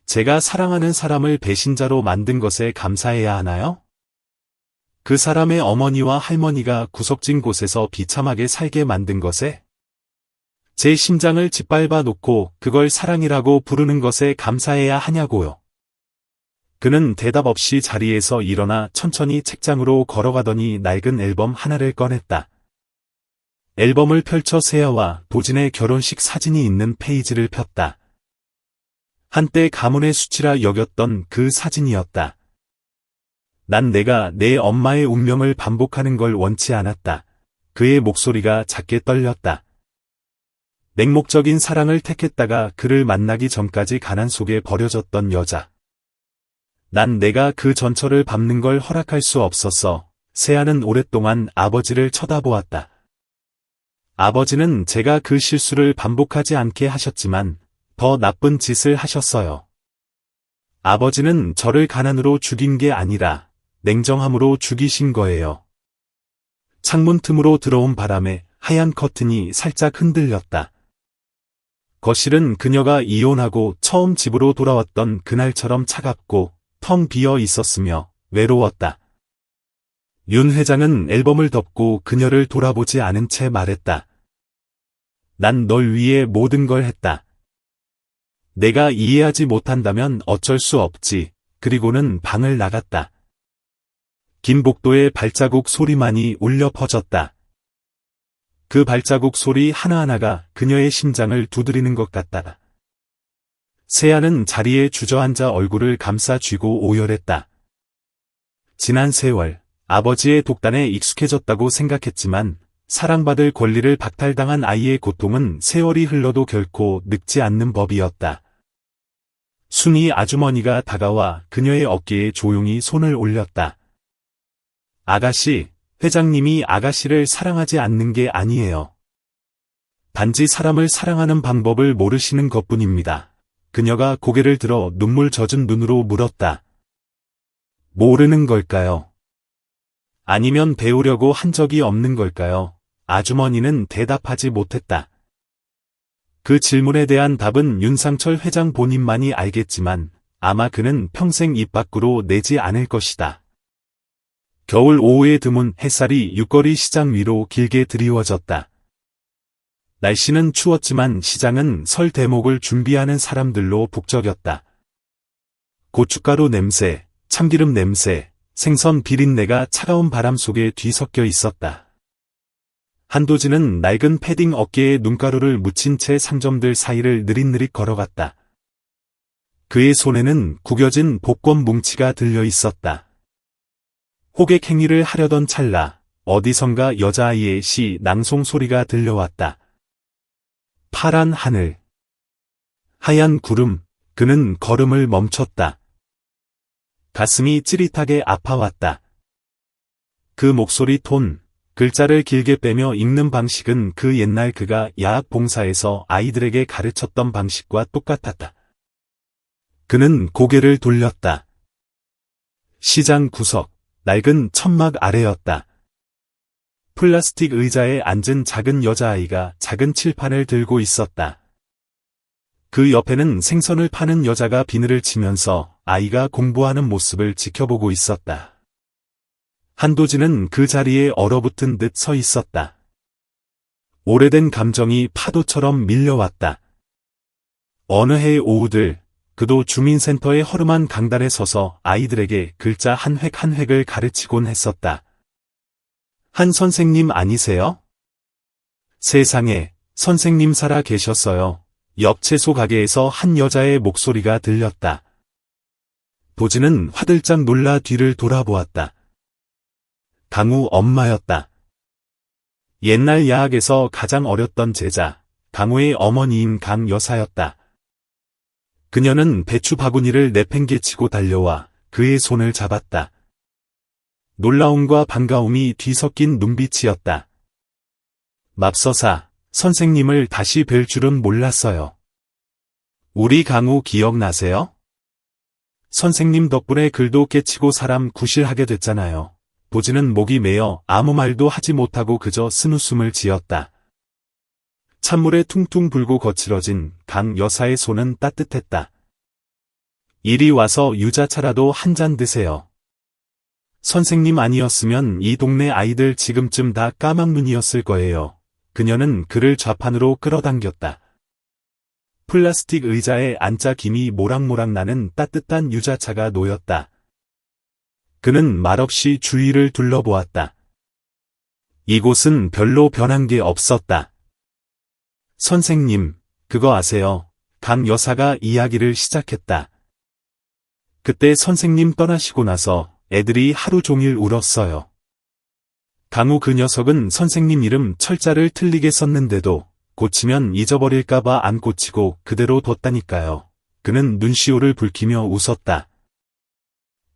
S1: 제가 사랑하는 사람을 배신자로 만든 것에 감사해야 하나요? 그 사람의 어머니와 할머니가 구석진 곳에서 비참하게 살게 만든 것에? 제 심장을 짓밟아 놓고 그걸 사랑이라고 부르는 것에 감사해야 하냐고요. 그는 대답 없이 자리에서 일어나 천천히 책장으로 걸어가더니 낡은 앨범 하나를 꺼냈다. 앨범을 펼쳐 세아와 도진의 결혼식 사진이 있는 페이지를 폈다. 한때 가문의 수치라 여겼던 그 사진이었다. 난 내가 내 엄마의 운명을 반복하는 걸 원치 않았다. 그의 목소리가 작게 떨렸다. 맹목적인 사랑을 택했다가 그를 만나기 전까지 가난 속에 버려졌던 여자. 난 내가 그 전철을 밟는 걸 허락할 수 없었어. 세아는 오랫동안 아버지를 쳐다보았다. 아버지는 제가 그 실수를 반복하지 않게 하셨지만 더 나쁜 짓을 하셨어요. 아버지는 저를 가난으로 죽인 게 아니라 냉정함으로 죽이신 거예요. 창문 틈으로 들어온 바람에 하얀 커튼이 살짝 흔들렸다. 거실은 그녀가 이혼하고 처음 집으로 돌아왔던 그날처럼 차갑고 텅 비어 있었으며 외로웠다. 윤 회장은 앨범을 덮고 그녀를 돌아보지 않은 채 말했다. 난 널 위해 모든 걸 했다. 내가 이해하지 못한다면 어쩔 수 없지. 그리고는 방을 나갔다. 긴 복도의 발자국 소리만이 울려 퍼졌다. 그 발자국 소리 하나하나가 그녀의 심장을 두드리는 것 같다. 세아는 자리에 주저앉아 얼굴을 감싸 쥐고 오열했다. 지난 세월, 아버지의 독단에 익숙해졌다고 생각했지만 사랑받을 권리를 박탈당한 아이의 고통은 세월이 흘러도 결코 늙지 않는 법이었다. 순이 아주머니가 다가와 그녀의 어깨에 조용히 손을 올렸다. 아가씨, 회장님이 아가씨를 사랑하지 않는 게 아니에요. 단지 사람을 사랑하는 방법을 모르시는 것뿐입니다. 그녀가 고개를 들어 눈물 젖은 눈으로 물었다. 모르는 걸까요? 아니면 배우려고 한 적이 없는 걸까요? 아주머니는 대답하지 못했다. 그 질문에 대한 답은 윤상철 회장 본인만이 알겠지만 아마 그는 평생 입 밖으로 내지 않을 것이다. 겨울 오후에 드문 햇살이 육거리 시장 위로 길게 드리워졌다. 날씨는 추웠지만 시장은 설 대목을 준비하는 사람들로 북적였다. 고춧가루 냄새, 참기름 냄새, 생선 비린내가 차가운 바람 속에 뒤섞여 있었다. 한도진은 낡은 패딩 어깨에 눈가루를 묻힌 채 상점들 사이를 느릿느릿 걸어갔다. 그의 손에는 구겨진 복권 뭉치가 들려 있었다. 호객 행위를 하려던 찰나 어디선가 여자아이의 시 낭송 소리가 들려왔다. 파란 하늘, 하얀 구름, 그는 걸음을 멈췄다. 가슴이 찌릿하게 아파왔다. 그 목소리 톤, 글자를 길게 빼며 읽는 방식은 그 옛날 그가 야학 봉사에서 아이들에게 가르쳤던 방식과 똑같았다. 그는 고개를 돌렸다. 시장 구석, 낡은 천막 아래였다. 플라스틱 의자에 앉은 작은 여자아이가 작은 칠판을 들고 있었다. 그 옆에는 생선을 파는 여자가 비늘을 치면서 아이가 공부하는 모습을 지켜보고 있었다. 한도진은 그 자리에 얼어붙은 듯 서 있었다. 오래된 감정이 파도처럼 밀려왔다. 어느 해의 오후들, 그도 주민센터의 허름한 강단에 서서 아이들에게 글자 한 획 한 획을 가르치곤 했었다. 한 선생님 아니세요? 세상에, 선생님 살아 계셨어요. 옆 채소 가게에서 한 여자의 목소리가 들렸다. 도진은 화들짝 놀라 뒤를 돌아보았다. 강우 엄마였다. 옛날 야학에서 가장 어렸던 제자, 강우의 어머니인 강 여사였다. 그녀는 배추 바구니를 내팽개치고 달려와 그의 손을 잡았다. 놀라움과 반가움이 뒤섞인 눈빛이었다. 맙소사, 선생님을 다시 뵐 줄은 몰랐어요. 우리 강우 기억나세요? 선생님 덕분에 글도 깨치고 사람 구실하게 됐잖아요. 도진은 목이 메어 아무 말도 하지 못하고 그저 쓴웃음을 지었다. 찬물에 퉁퉁 불고 거칠어진 강 여사의 손은 따뜻했다. 이리 와서 유자차라도 한 잔 드세요. 선생님 아니었으면 이 동네 아이들 지금쯤 다 까막눈이었을 거예요. 그녀는 그를 좌판으로 끌어당겼다. 플라스틱 의자에 앉아 김이 모락모락 나는 따뜻한 유자차가 놓였다. 그는 말없이 주위를 둘러보았다. 이곳은 별로 변한 게 없었다. 선생님, 그거 아세요? 강 여사가 이야기를 시작했다. 그때 선생님 떠나시고 나서 애들이 하루 종일 울었어요. 강우 그 녀석은 선생님 이름 철자를 틀리게 썼는데도 고치면 잊어버릴까봐 안 고치고 그대로 뒀다니까요. 그는 눈시울을 붉히며 웃었다.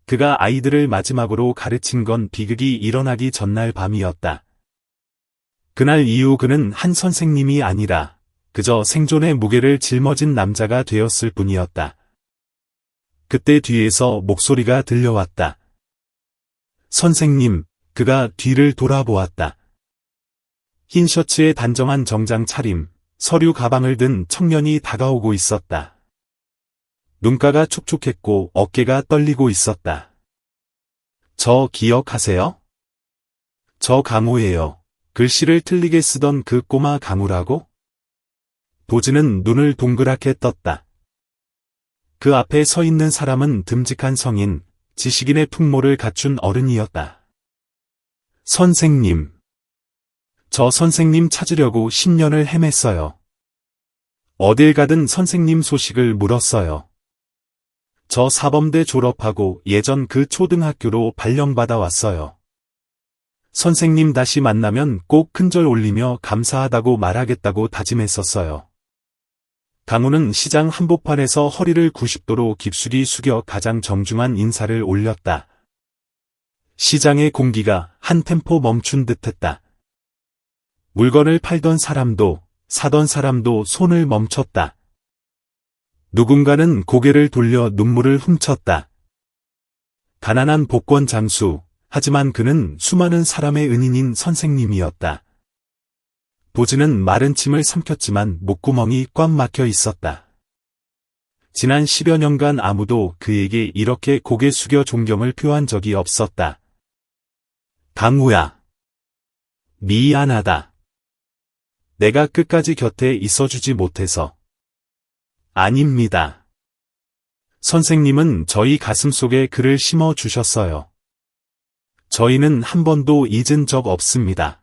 S1: 그가 아이들을 마지막으로 가르친 건 비극이 일어나기 전날 밤이었다. 그날 이후 그는 한 선생님이 아니라 그저 생존의 무게를 짊어진 남자가 되었을 뿐이었다. 그때 뒤에서 목소리가 들려왔다. 선생님, 그가 뒤를 돌아보았다. 흰 셔츠에 단정한 정장 차림, 서류 가방을 든 청년이 다가오고 있었다. 눈가가 촉촉했고 어깨가 떨리고 있었다. 저 기억하세요? 저 강우예요. 글씨를 틀리게 쓰던 그 꼬마 강우라고? 도진은 눈을 동그랗게 떴다. 그 앞에 서 있는 사람은 듬직한 성인, 지식인의 풍모를 갖춘 어른이었다. 선생님. 저 선생님 찾으려고 10년을 헤맸어요. 어딜 가든 선생님 소식을 물었어요. 저 사범대 졸업하고 예전 그 초등학교로 발령받아 왔어요. 선생님 다시 만나면 꼭 큰절 올리며 감사하다고 말하겠다고 다짐했었어요. 강우는 시장 한복판에서 허리를 90도로 깊숙이 숙여 가장 정중한 인사를 올렸다. 시장의 공기가 한 템포 멈춘 듯했다. 물건을 팔던 사람도 사던 사람도 손을 멈췄다. 누군가는 고개를 돌려 눈물을 훔쳤다. 가난한 복권 장수, 하지만 그는 수많은 사람의 은인인 선생님이었다. 도진은 마른 침을 삼켰지만 목구멍이 꽉 막혀 있었다. 지난 10여 년간 아무도 그에게 이렇게 고개 숙여 존경을 표한 적이 없었다. 강우야. 미안하다. 내가 끝까지 곁에 있어주지 못해서. 아닙니다. 선생님은 저희 가슴속에 글을 심어 주셨어요. 저희는 한 번도 잊은 적 없습니다.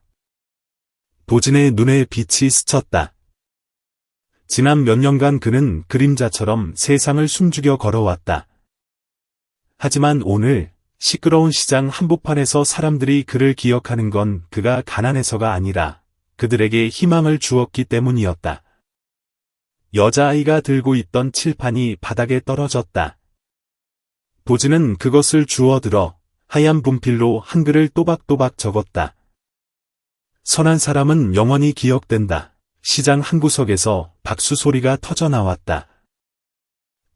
S1: 도진의 눈에 빛이 스쳤다. 지난 몇 년간 그는 그림자처럼 세상을 숨죽여 걸어왔다. 하지만 오늘 시끄러운 시장 한복판에서 사람들이 그를 기억하는 건 그가 가난해서가 아니라 그들에게 희망을 주었기 때문이었다. 여자아이가 들고 있던 칠판이 바닥에 떨어졌다. 도진은 그것을 주워들어 하얀 분필로 한글을 또박또박 적었다. 선한 사람은 영원히 기억된다. 시장 한구석에서 박수 소리가 터져 나왔다.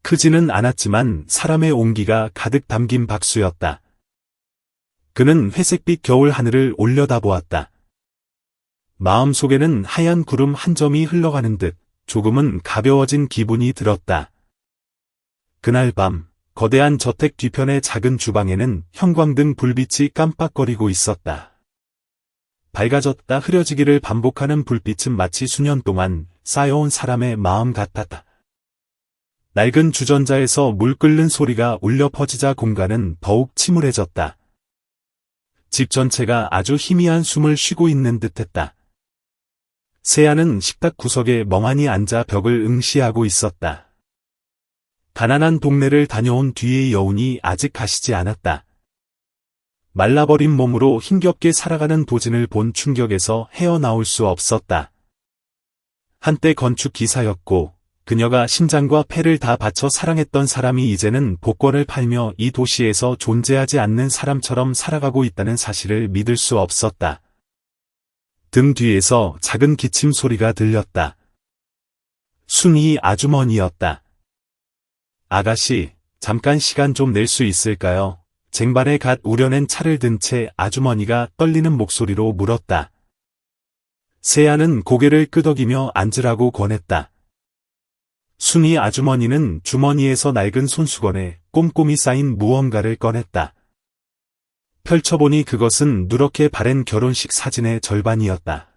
S1: 크지는 않았지만 사람의 온기가 가득 담긴 박수였다. 그는 회색빛 겨울 하늘을 올려다보았다. 마음속에는 하얀 구름 한 점이 흘러가는 듯 조금은 가벼워진 기분이 들었다. 그날 밤 거대한 저택 뒤편의 작은 주방에는 형광등 불빛이 깜빡거리고 있었다. 밝아졌다 흐려지기를 반복하는 불빛은 마치 수년 동안 쌓여온 사람의 마음 같았다. 낡은 주전자에서 물 끓는 소리가 울려 퍼지자 공간은 더욱 침울해졌다. 집 전체가 아주 희미한 숨을 쉬고 있는 듯했다. 세아는 식탁 구석에 멍하니 앉아 벽을 응시하고 있었다. 가난한 동네를 다녀온 뒤의 여운이 아직 가시지 않았다. 말라버린 몸으로 힘겹게 살아가는 도진을 본 충격에서 헤어나올 수 없었다. 한때 건축 기사였고 그녀가 심장과 폐를 다 바쳐 사랑했던 사람이 이제는 복권을 팔며 이 도시에서 존재하지 않는 사람처럼 살아가고 있다는 사실을 믿을 수 없었다. 등 뒤에서 작은 기침 소리가 들렸다. 순이 아주머니였다. 아가씨, 잠깐 시간 좀 낼 수 있을까요? 쟁반에 갓 우려낸 차를 든 채 아주머니가 떨리는 목소리로 물었다. 세아는 고개를 끄덕이며 앉으라고 권했다. 순이 아주머니는 주머니에서 낡은 손수건에 꼼꼼히 쌓인 무언가를 꺼냈다. 펼쳐보니 그것은 누렇게 바랜 결혼식 사진의 절반이었다.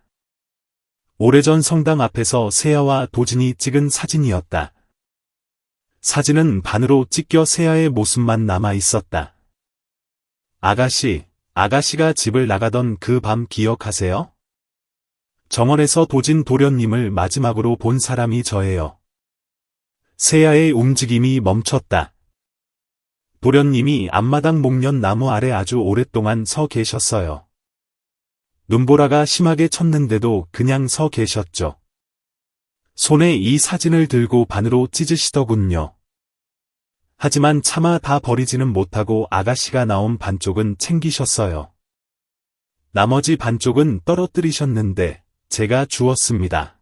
S1: 오래전 성당 앞에서 세아와 도진이 찍은 사진이었다. 사진은 반으로 찢겨 세아의 모습만 남아 있었다. 아가씨가 집을 나가던 그 밤 기억하세요? 정원에서 도진 도련님을 마지막으로 본 사람이 저예요. 세아의 움직임이 멈췄다. 도련님이 앞마당 목련 나무 아래 아주 오랫동안 서 계셨어요. 눈보라가 심하게 쳤는데도 그냥 서 계셨죠. 손에 이 사진을 들고 반으로 찢으시더군요. 하지만 차마 다 버리지는 못하고 아가씨가 나온 반쪽은 챙기셨어요. 나머지 반쪽은 떨어뜨리셨는데 제가 주었습니다.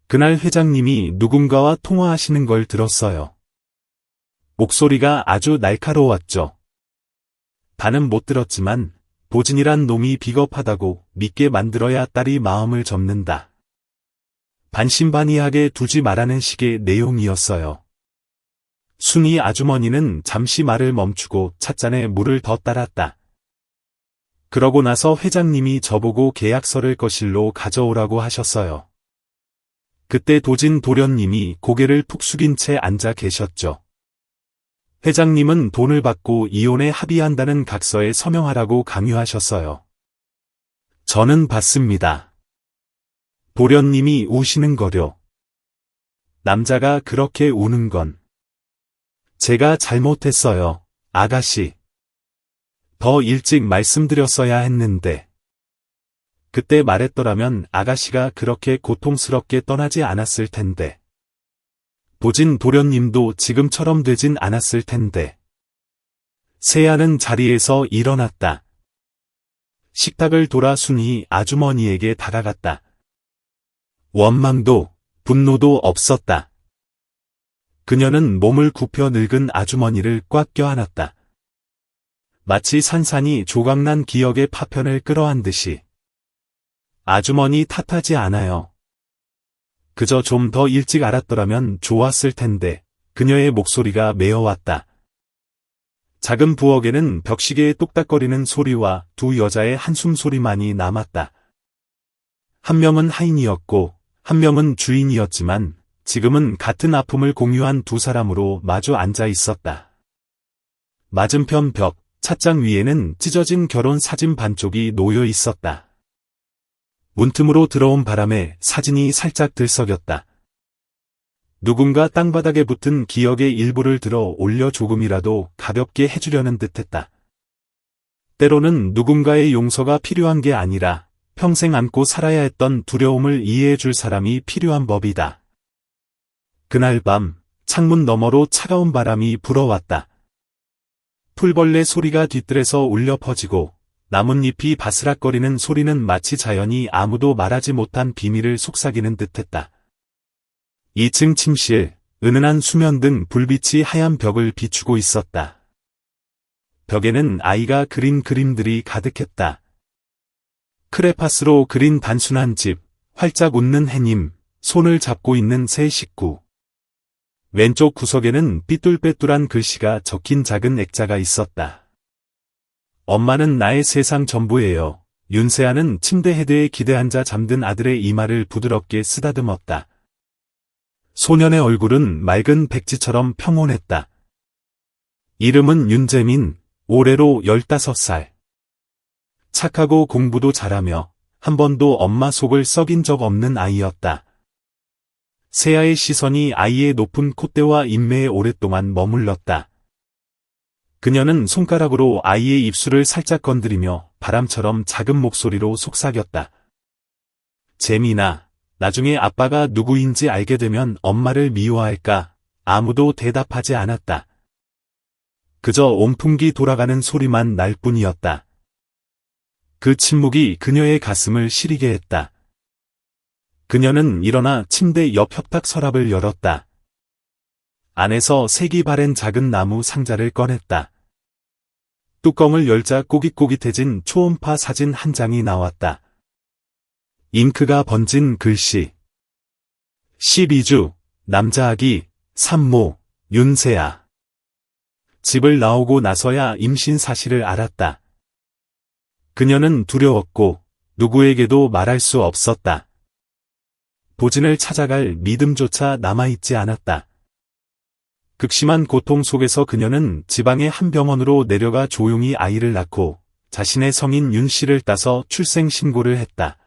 S1: 그날 회장님이 누군가와 통화하시는 걸 들었어요. 목소리가 아주 날카로웠죠. 다는 못 들었지만 도진이란 놈이 비겁하다고 믿게 만들어야 딸이 마음을 접는다. 반신반의하게 두지 말라는 식의 내용이었어요. 순이 아주머니는 잠시 말을 멈추고 찻잔에 물을 더 따랐다. 그러고 나서 회장님이 저보고 계약서를 거실로 가져오라고 하셨어요. 그때 도진 도련님이 고개를 푹 숙인 채 앉아 계셨죠. 회장님은 돈을 받고 이혼에 합의한다는 각서에 서명하라고 강요하셨어요. 저는 받습니다. 도련님이 우시는 거려. 남자가 그렇게 우는 건 제가 잘못했어요, 아가씨. 더 일찍 말씀드렸어야 했는데. 그때 말했더라면 아가씨가 그렇게 고통스럽게 떠나지 않았을 텐데. 도진 도련님도 지금처럼 되진 않았을 텐데. 세아는 자리에서 일어났다. 식탁을 돌아 순이 아주머니에게 다가갔다. 원망도 분노도 없었다. 그녀는 몸을 굽혀 늙은 아주머니를 꽉 껴안았다. 마치 산산이 조각난 기억의 파편을 끌어안듯이. 아주머니 탓하지 않아요. 그저 좀 더 일찍 알았더라면 좋았을 텐데. 그녀의 목소리가 메어왔다. 작은 부엌에는 벽시계의 똑딱거리는 소리와 두 여자의 한숨 소리만이 남았다. 한 명은 하인이었고 한 명은 주인이었지만 지금은 같은 아픔을 공유한 두 사람으로 마주 앉아 있었다. 맞은편 벽, 찻장 위에는 찢어진 결혼 사진 반쪽이 놓여 있었다. 문틈으로 들어온 바람에 사진이 살짝 들썩였다. 누군가 땅바닥에 붙은 기억의 일부를 들어 올려 조금이라도 가볍게 해주려는 듯했다. 때로는 누군가의 용서가 필요한 게 아니라 평생 안고 살아야 했던 두려움을 이해해 줄 사람이 필요한 법이다. 그날 밤 창문 너머로 차가운 바람이 불어왔다. 풀벌레 소리가 뒤뜰에서 울려 퍼지고 나뭇잎이 바스락거리는 소리는 마치 자연이 아무도 말하지 못한 비밀을 속삭이는 듯했다. 2층 침실, 은은한 수면 등 불빛이 하얀 벽을 비추고 있었다. 벽에는 아이가 그린 그림들이 가득했다. 크레파스로 그린 단순한 집, 활짝 웃는 해님, 손을 잡고 있는 세 식구. 왼쪽 구석에는 삐뚤빼뚤한 글씨가 적힌 작은 액자가 있었다. 엄마는 나의 세상 전부예요. 윤세아는 침대 헤드에 기대 앉아 잠든 아들의 이마를 부드럽게 쓰다듬었다. 소년의 얼굴은 맑은 백지처럼 평온했다. 이름은 윤재민, 올해로 15살. 착하고 공부도 잘하며 한 번도 엄마 속을 썩인 적 없는 아이였다. 세아의 시선이 아이의 높은 콧대와 인매에 오랫동안 머물렀다. 그녀는 손가락으로 아이의 입술을 살짝 건드리며 바람처럼 작은 목소리로 속삭였다. 재민아, 나중에 아빠가 누구인지 알게 되면 엄마를 미워할까? 아무도 대답하지 않았다. 그저 온풍기 돌아가는 소리만 날 뿐이었다. 그 침묵이 그녀의 가슴을 시리게 했다. 그녀는 일어나 침대 옆 협탁 서랍을 열었다. 안에서 색이 바랜 작은 나무 상자를 꺼냈다. 뚜껑을 열자 꼬깃꼬깃해진 초음파 사진 한 장이 나왔다. 잉크가 번진 글씨. 12주, 남자아기, 산모, 윤세아. 집을 나오고 나서야 임신 사실을 알았다. 그녀는 두려웠고 누구에게도 말할 수 없었다. 보진을 찾아갈 믿음조차 남아있지 않았다. 극심한 고통 속에서 그녀는 지방의 한 병원으로 내려가 조용히 아이를 낳고 자신의 성인 윤 씨를 따서 출생 신고를 했다.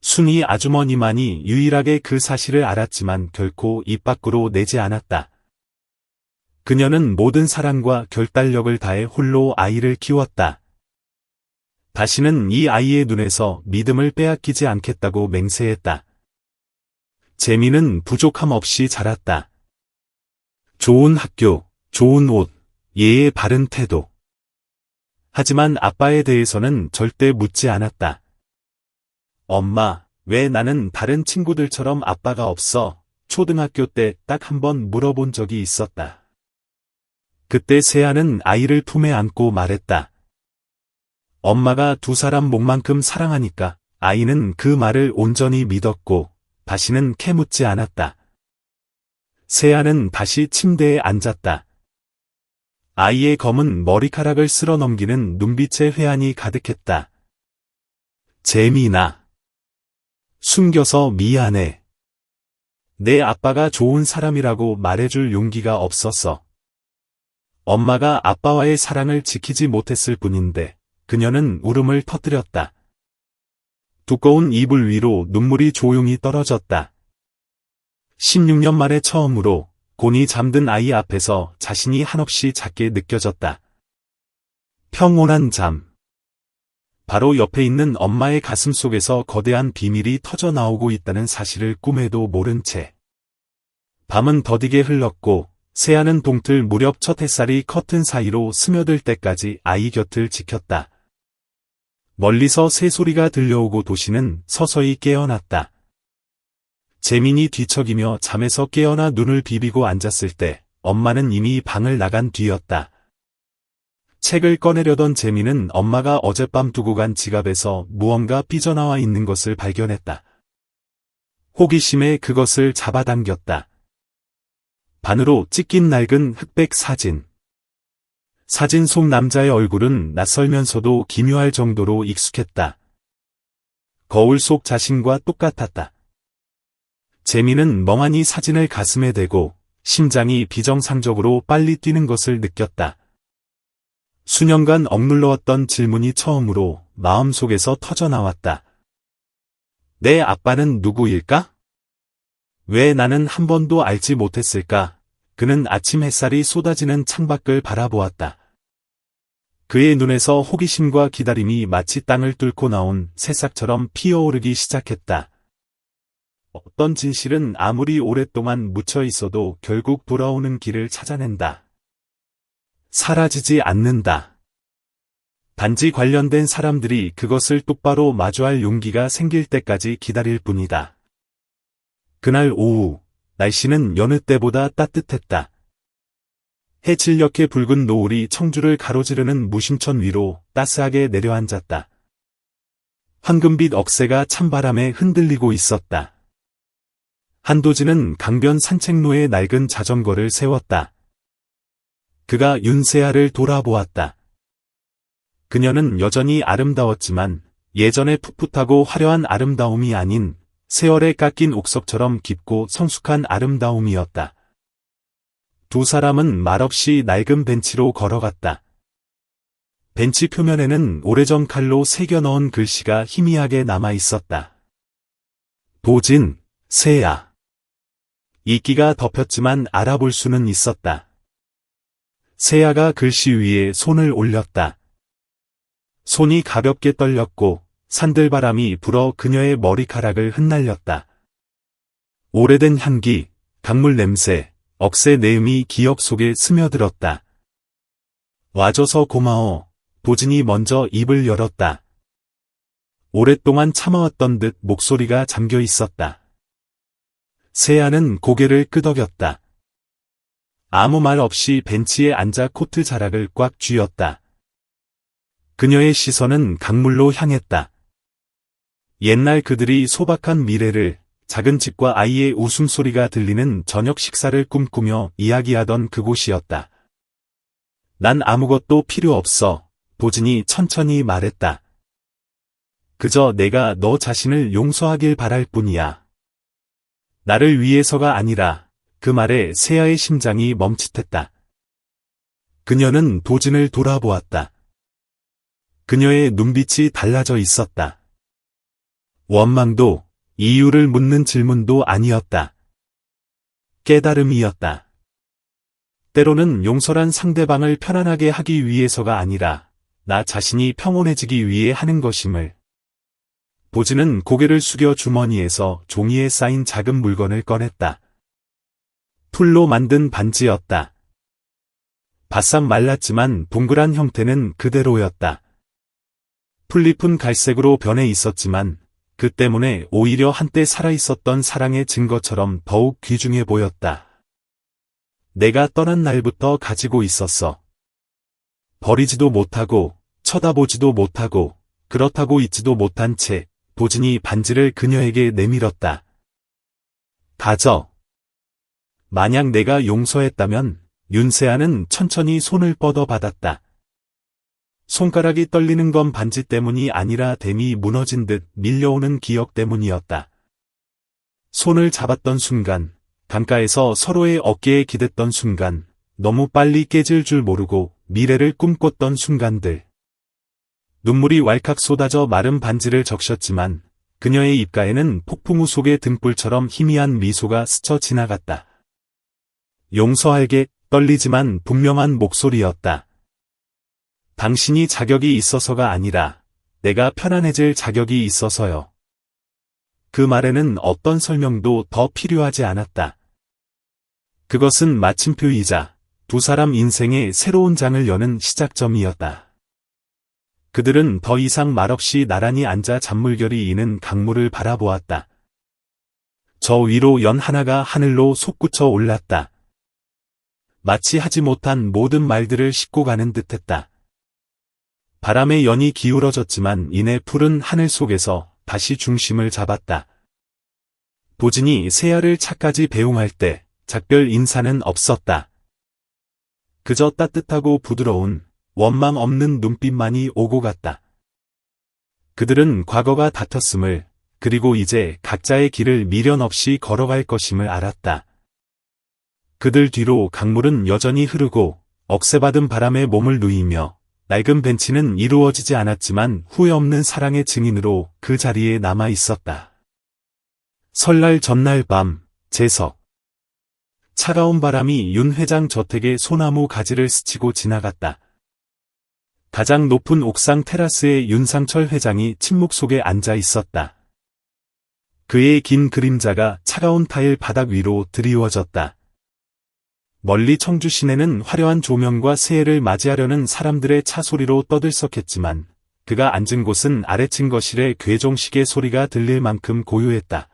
S1: 순이 아주머니만이 유일하게 그 사실을 알았지만 결코 입 밖으로 내지 않았다. 그녀는 모든 사랑과 결단력을 다해 홀로 아이를 키웠다. 다시는 이 아이의 눈에서 믿음을 빼앗기지 않겠다고 맹세했다. 재민은 부족함 없이 자랐다. 좋은 학교, 좋은 옷, 예의 바른 태도. 하지만 아빠에 대해서는 절대 묻지 않았다. 엄마, 왜 나는 다른 친구들처럼 아빠가 없어? 초등학교 때 딱 한 번 물어본 적이 있었다. 그때 세아는 아이를 품에 안고 말했다. 엄마가 두 사람 목만큼 사랑하니까. 아이는 그 말을 온전히 믿었고 다시는 캐묻지 않았다. 세아는 다시 침대에 앉았다. 아이의 검은 머리카락을 쓸어 넘기는 눈빛에 회한이 가득했다. 재민아. 숨겨서 미안해. 내 아빠가 좋은 사람이라고 말해줄 용기가 없었어. 엄마가 아빠와의 사랑을 지키지 못했을 뿐인데 그녀는 울음을 터뜨렸다. 두꺼운 이불 위로 눈물이 조용히 떨어졌다. 16년 만에 처음으로 곤히 잠든 아이 앞에서 자신이 한없이 작게 느껴졌다. 평온한 잠. 바로 옆에 있는 엄마의 가슴 속에서 거대한 비밀이 터져나오고 있다는 사실을 꿈에도 모른 채. 밤은 더디게 흘렀고 세아는 동틀 무렵 첫 햇살이 커튼 사이로 스며들 때까지 아이 곁을 지켰다. 멀리서 새소리가 들려오고 도시는 서서히 깨어났다. 재민이 뒤척이며 잠에서 깨어나 눈을 비비고 앉았을 때 엄마는 이미 방을 나간 뒤였다. 책을 꺼내려던 재민은 엄마가 어젯밤 두고 간 지갑에서 무언가 삐져나와 있는 것을 발견했다. 호기심에 그것을 잡아당겼다. 반으로 찢긴 낡은 흑백 사진. 사진 속 남자의 얼굴은 낯설면서도 기묘할 정도로 익숙했다. 거울 속 자신과 똑같았다. 재민은 멍하니 사진을 가슴에 대고 심장이 비정상적으로 빨리 뛰는 것을 느꼈다. 수년간 억눌러왔던 질문이 처음으로 마음속에서 터져나왔다. 내 아빠는 누구일까? 왜 나는 한 번도 알지 못했을까? 그는 아침 햇살이 쏟아지는 창밖을 바라보았다. 그의 눈에서 호기심과 기다림이 마치 땅을 뚫고 나온 새싹처럼 피어오르기 시작했다. 어떤 진실은 아무리 오랫동안 묻혀 있어도 결국 돌아오는 길을 찾아낸다. 사라지지 않는다. 단지 관련된 사람들이 그것을 똑바로 마주할 용기가 생길 때까지 기다릴 뿐이다. 그날 오후, 날씨는 여느 때보다 따뜻했다. 해질녘의 붉은 노을이 청주를 가로지르는 무심천 위로 따스하게 내려앉았다. 황금빛 억새가 찬바람에 흔들리고 있었다. 한도진은 강변 산책로에 낡은 자전거를 세웠다. 그가 윤세아를 돌아보았다. 그녀는 여전히 아름다웠지만 예전의 풋풋하고 화려한 아름다움이 아닌 세월에 깎인 옥석처럼 깊고 성숙한 아름다움이었다. 두 사람은 말없이 낡은 벤치로 걸어갔다. 벤치 표면에는 오래전 칼로 새겨 넣은 글씨가 희미하게 남아 있었다. 도진, 세아. 이끼가 덮였지만 알아볼 수는 있었다. 세아가 글씨 위에 손을 올렸다. 손이 가볍게 떨렸고 산들바람이 불어 그녀의 머리카락을 흩날렸다. 오래된 향기, 강물 냄새, 억새 내음이 기억 속에 스며들었다. 와줘서 고마워. 도진이 먼저 입을 열었다. 오랫동안 참아왔던 듯 목소리가 잠겨 있었다. 세아는 고개를 끄덕였다. 아무 말 없이 벤치에 앉아 코트 자락을 꽉 쥐었다. 그녀의 시선은 강물로 향했다. 옛날 그들이 소박한 미래를, 작은 집과 아이의 웃음소리가 들리는 저녁 식사를 꿈꾸며 이야기하던 그곳이었다. 난 아무것도 필요 없어, 도진이 천천히 말했다. 그저 내가 너 자신을 용서하길 바랄 뿐이야. 나를 위해서가 아니라. 그 말에 세아의 심장이 멈칫했다. 그녀는 도진을 돌아보았다. 그녀의 눈빛이 달라져 있었다. 원망도, 이유를 묻는 질문도 아니었다. 깨달음이었다. 때로는 용서란 상대방을 편안하게 하기 위해서가 아니라 나 자신이 평온해지기 위해 하는 것임을. 도진은 고개를 숙여 주머니에서 종이에 쌓인 작은 물건을 꺼냈다. 풀로 만든 반지였다. 바싹 말랐지만 동그란 형태는 그대로였다. 풀잎은 갈색으로 변해 있었지만 그 때문에 오히려 한때 살아있었던 사랑의 증거처럼 더욱 귀중해 보였다. 내가 떠난 날부터 가지고 있었어. 버리지도 못하고 쳐다보지도 못하고 그렇다고 잊지도 못한 채 도진이 반지를 그녀에게 내밀었다. 가져. 만약 내가 용서했다면 윤세아는 천천히 손을 뻗어받았다. 손가락이 떨리는 건 반지 때문이 아니라 댐이 무너진 듯 밀려오는 기억 때문이었다. 손을 잡았던 순간, 강가에서 서로의 어깨에 기댔던 순간, 너무 빨리 깨질 줄 모르고 미래를 꿈꿨던 순간들. 눈물이 왈칵 쏟아져 마른 반지를 적셨지만 그녀의 입가에는 폭풍우 속의 등불처럼 희미한 미소가 스쳐 지나갔다. 용서할게. 떨리지만 분명한 목소리였다. 당신이 자격이 있어서가 아니라 내가 편안해질 자격이 있어서요. 그 말에는 어떤 설명도 더 필요하지 않았다. 그것은 마침표이자 두 사람 인생의 새로운 장을 여는 시작점이었다. 그들은 더 이상 말없이 나란히 앉아 잔물결이 이는 강물을 바라보았다. 저 위로 연 하나가 하늘로 솟구쳐 올랐다. 마치 하지 못한 모든 말들을 싣고 가는 듯했다. 바람의 연이 기울어졌지만 이내 푸른 하늘 속에서 다시 중심을 잡았다. 도진이 세아를 차까지 배웅할 때 작별 인사는 없었다. 그저 따뜻하고 부드러운 원망 없는 눈빛만이 오고 갔다. 그들은 과거가 다퉜음을, 그리고 이제 각자의 길을 미련 없이 걸어갈 것임을 알았다. 그들 뒤로 강물은 여전히 흐르고 억새받은 바람에 몸을 누이며 낡은 벤치는 이루어지지 않았지만 후회 없는 사랑의 증인으로 그 자리에 남아 있었다. 설날 전날 밤, 제석. 차가운 바람이 윤 회장 저택의 소나무 가지를 스치고 지나갔다. 가장 높은 옥상 테라스에 윤상철 회장이 침묵 속에 앉아 있었다. 그의 긴 그림자가 차가운 타일 바닥 위로 드리워졌다. 멀리 청주 시내는 화려한 조명과 새해를 맞이하려는 사람들의 차 소리로 떠들썩했지만 그가 앉은 곳은 아래층 거실에 괴종시계 소리가 들릴 만큼 고요했다.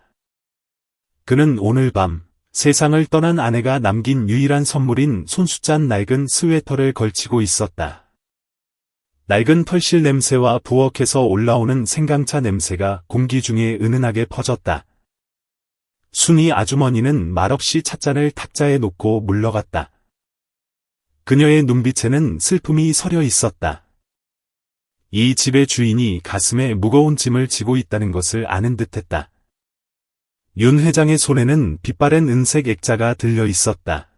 S1: 그는 오늘 밤 세상을 떠난 아내가 남긴 유일한 선물인 손수잔 낡은 스웨터를 걸치고 있었다. 낡은 털실 냄새와 부엌에서 올라오는 생강차 냄새가 공기 중에 은은하게 퍼졌다. 순이 아주머니는 말없이 찻잔을 탁자에 놓고 물러갔다. 그녀의 눈빛에는 슬픔이 서려 있었다. 이 집의 주인이 가슴에 무거운 짐을 지고 있다는 것을 아는 듯했다. 윤 회장의 손에는 빛바랜 은색 액자가 들려 있었다.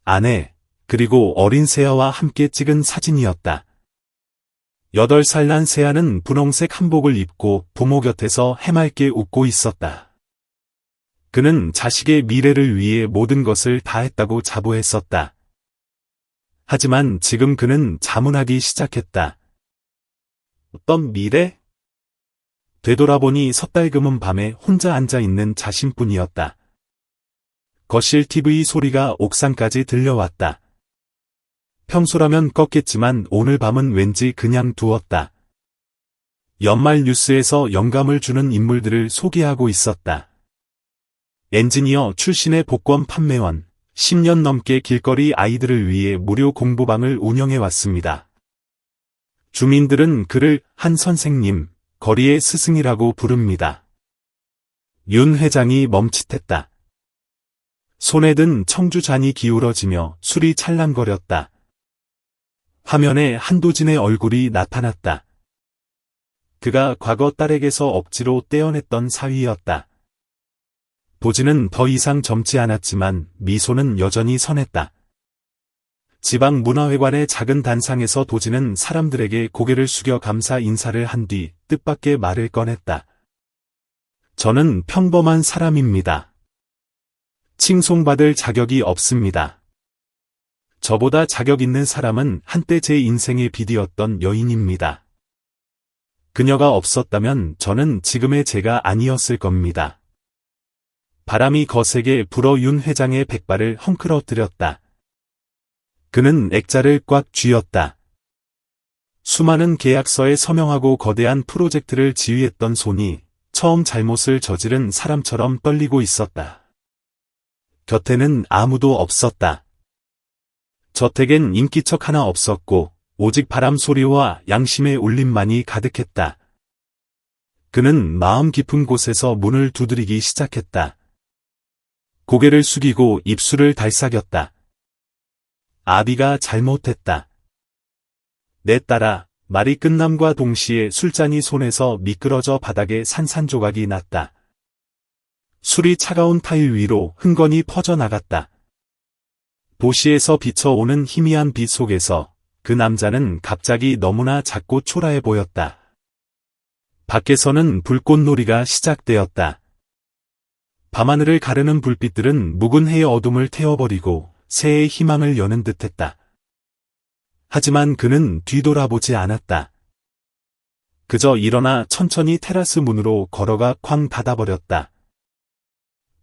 S1: 아내, 그리고 어린 세아와 함께 찍은 사진이었다. 8살 난 세아는 분홍색 한복을 입고 부모 곁에서 해맑게 웃고 있었다. 그는 자식의 미래를 위해 모든 것을 다했다고 자부했었다. 하지만 지금 그는 자문하기 시작했다. 어떤 미래? 되돌아보니 섣달금은 밤에 혼자 앉아있는 자신뿐이었다. 거실 TV 소리가 옥상까지 들려왔다. 평소라면 껐겠지만 오늘 밤은 왠지 그냥 두었다. 연말 뉴스에서 영감을 주는 인물들을 소개하고 있었다. 엔지니어 출신의 복권 판매원, 10년 넘게 길거리 아이들을 위해 무료 공부방을 운영해왔습니다. 주민들은 그를 한 선생님, 거리의 스승이라고 부릅니다. 윤 회장이 멈칫했다. 손에 든 청주잔이 기울어지며 술이 찰랑거렸다. 화면에 한도진의 얼굴이 나타났다. 그가 과거 딸에게서 억지로 떼어냈던 사위였다. 도진은 더 이상 젊지 않았지만 미소는 여전히 선했다. 지방문화회관의 작은 단상에서 도진은 사람들에게 고개를 숙여 감사 인사를 한 뒤 뜻밖의 말을 꺼냈다. 저는 평범한 사람입니다. 칭송받을 자격이 없습니다. 저보다 자격 있는 사람은 한때 제 인생의 빛이었던 여인입니다. 그녀가 없었다면 저는 지금의 제가 아니었을 겁니다. 바람이 거세게 불어 윤 회장의 백발을 헝클어뜨렸다. 그는 액자를 꽉 쥐었다. 수많은 계약서에 서명하고 거대한 프로젝트를 지휘했던 손이 처음 잘못을 저지른 사람처럼 떨리고 있었다. 곁에는 아무도 없었다. 저택엔 인기척 하나 없었고 오직 바람 소리와 양심의 울림만이 가득했다. 그는 마음 깊은 곳에서 문을 두드리기 시작했다. 고개를 숙이고 입술을 달싹였다. 아비가 잘못했다. 내 딸아, 말이 끝남과 동시에 술잔이 손에서 미끄러져 바닥에 산산조각이 났다. 술이 차가운 타일 위로 흥건히 퍼져나갔다. 도시에서 비쳐오는 희미한 빛 속에서 그 남자는 갑자기 너무나 작고 초라해 보였다. 밖에서는 불꽃놀이가 시작되었다. 밤하늘을 가르는 불빛들은 묵은 해의 어둠을 태워버리고 새해의 희망을 여는 듯했다. 하지만 그는 뒤돌아보지 않았다. 그저 일어나 천천히 테라스 문으로 걸어가 쾅 닫아버렸다.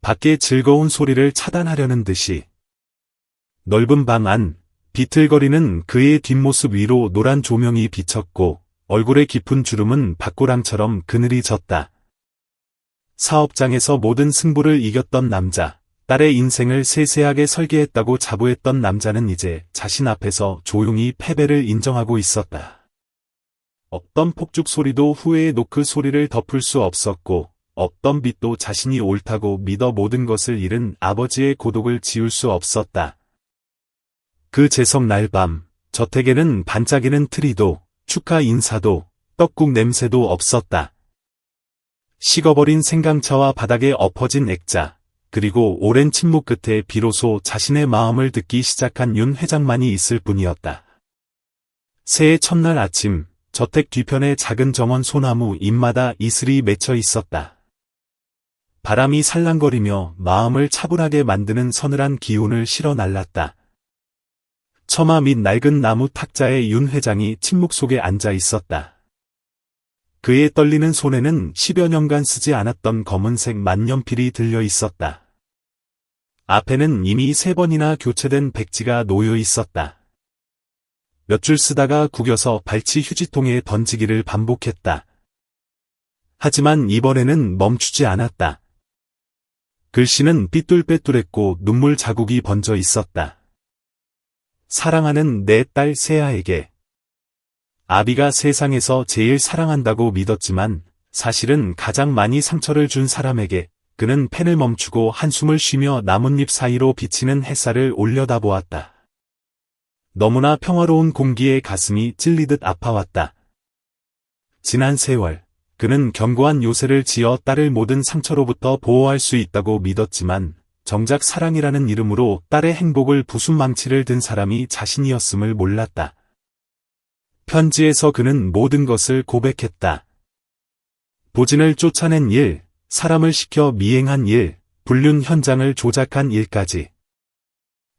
S1: 밖의 즐거운 소리를 차단하려는 듯이. 넓은 방 안, 비틀거리는 그의 뒷모습 위로 노란 조명이 비쳤고 얼굴의 깊은 주름은 밭고랑처럼 그늘이 졌다. 사업장에서 모든 승부를 이겼던 남자, 딸의 인생을 세세하게 설계했다고 자부했던 남자는 이제 자신 앞에서 조용히 패배를 인정하고 있었다. 어떤 폭죽 소리도 후회의 노크 소리를 덮을 수 없었고 어떤 빛도 자신이 옳다고 믿어 모든 것을 잃은 아버지의 고독을 지울 수 없었다. 그 제석 날 밤, 저택에는 반짝이는 트리도, 축하 인사도, 떡국 냄새도 없었다. 식어버린 생강차와 바닥에 엎어진 액자, 그리고 오랜 침묵 끝에 비로소 자신의 마음을 듣기 시작한 윤 회장만이 있을 뿐이었다. 새해 첫날 아침, 저택 뒤편의 작은 정원 소나무 잎마다 이슬이 맺혀 있었다. 바람이 살랑거리며 마음을 차분하게 만드는 서늘한 기운을 실어 날랐다. 처마 밑 낡은 나무 탁자에 윤 회장이 침묵 속에 앉아 있었다. 그의 떨리는 손에는 10여 년간 쓰지 않았던 검은색 만년필이 들려 있었다. 앞에는 이미 3번이나 교체된 백지가 놓여 있었다. 몇 줄 쓰다가 구겨서 발치 휴지통에 던지기를 반복했다. 하지만 이번에는 멈추지 않았다. 글씨는 삐뚤빼뚤했고 눈물 자국이 번져 있었다. 사랑하는 내 딸 세아에게. 아비가 세상에서 제일 사랑한다고 믿었지만 사실은 가장 많이 상처를 준 사람에게. 그는 펜을 멈추고 한숨을 쉬며 나뭇잎 사이로 비치는 햇살을 올려다보았다. 너무나 평화로운 공기에 가슴이 찔리듯 아파왔다. 지난 세월, 그는 견고한 요새를 지어 딸을 모든 상처로부터 보호할 수 있다고 믿었지만 정작 사랑이라는 이름으로 딸의 행복을 부순 망치를 든 사람이 자신이었음을 몰랐다. 편지에서 그는 모든 것을 고백했다. 보진을 쫓아낸 일, 사람을 시켜 미행한 일, 불륜 현장을 조작한 일까지.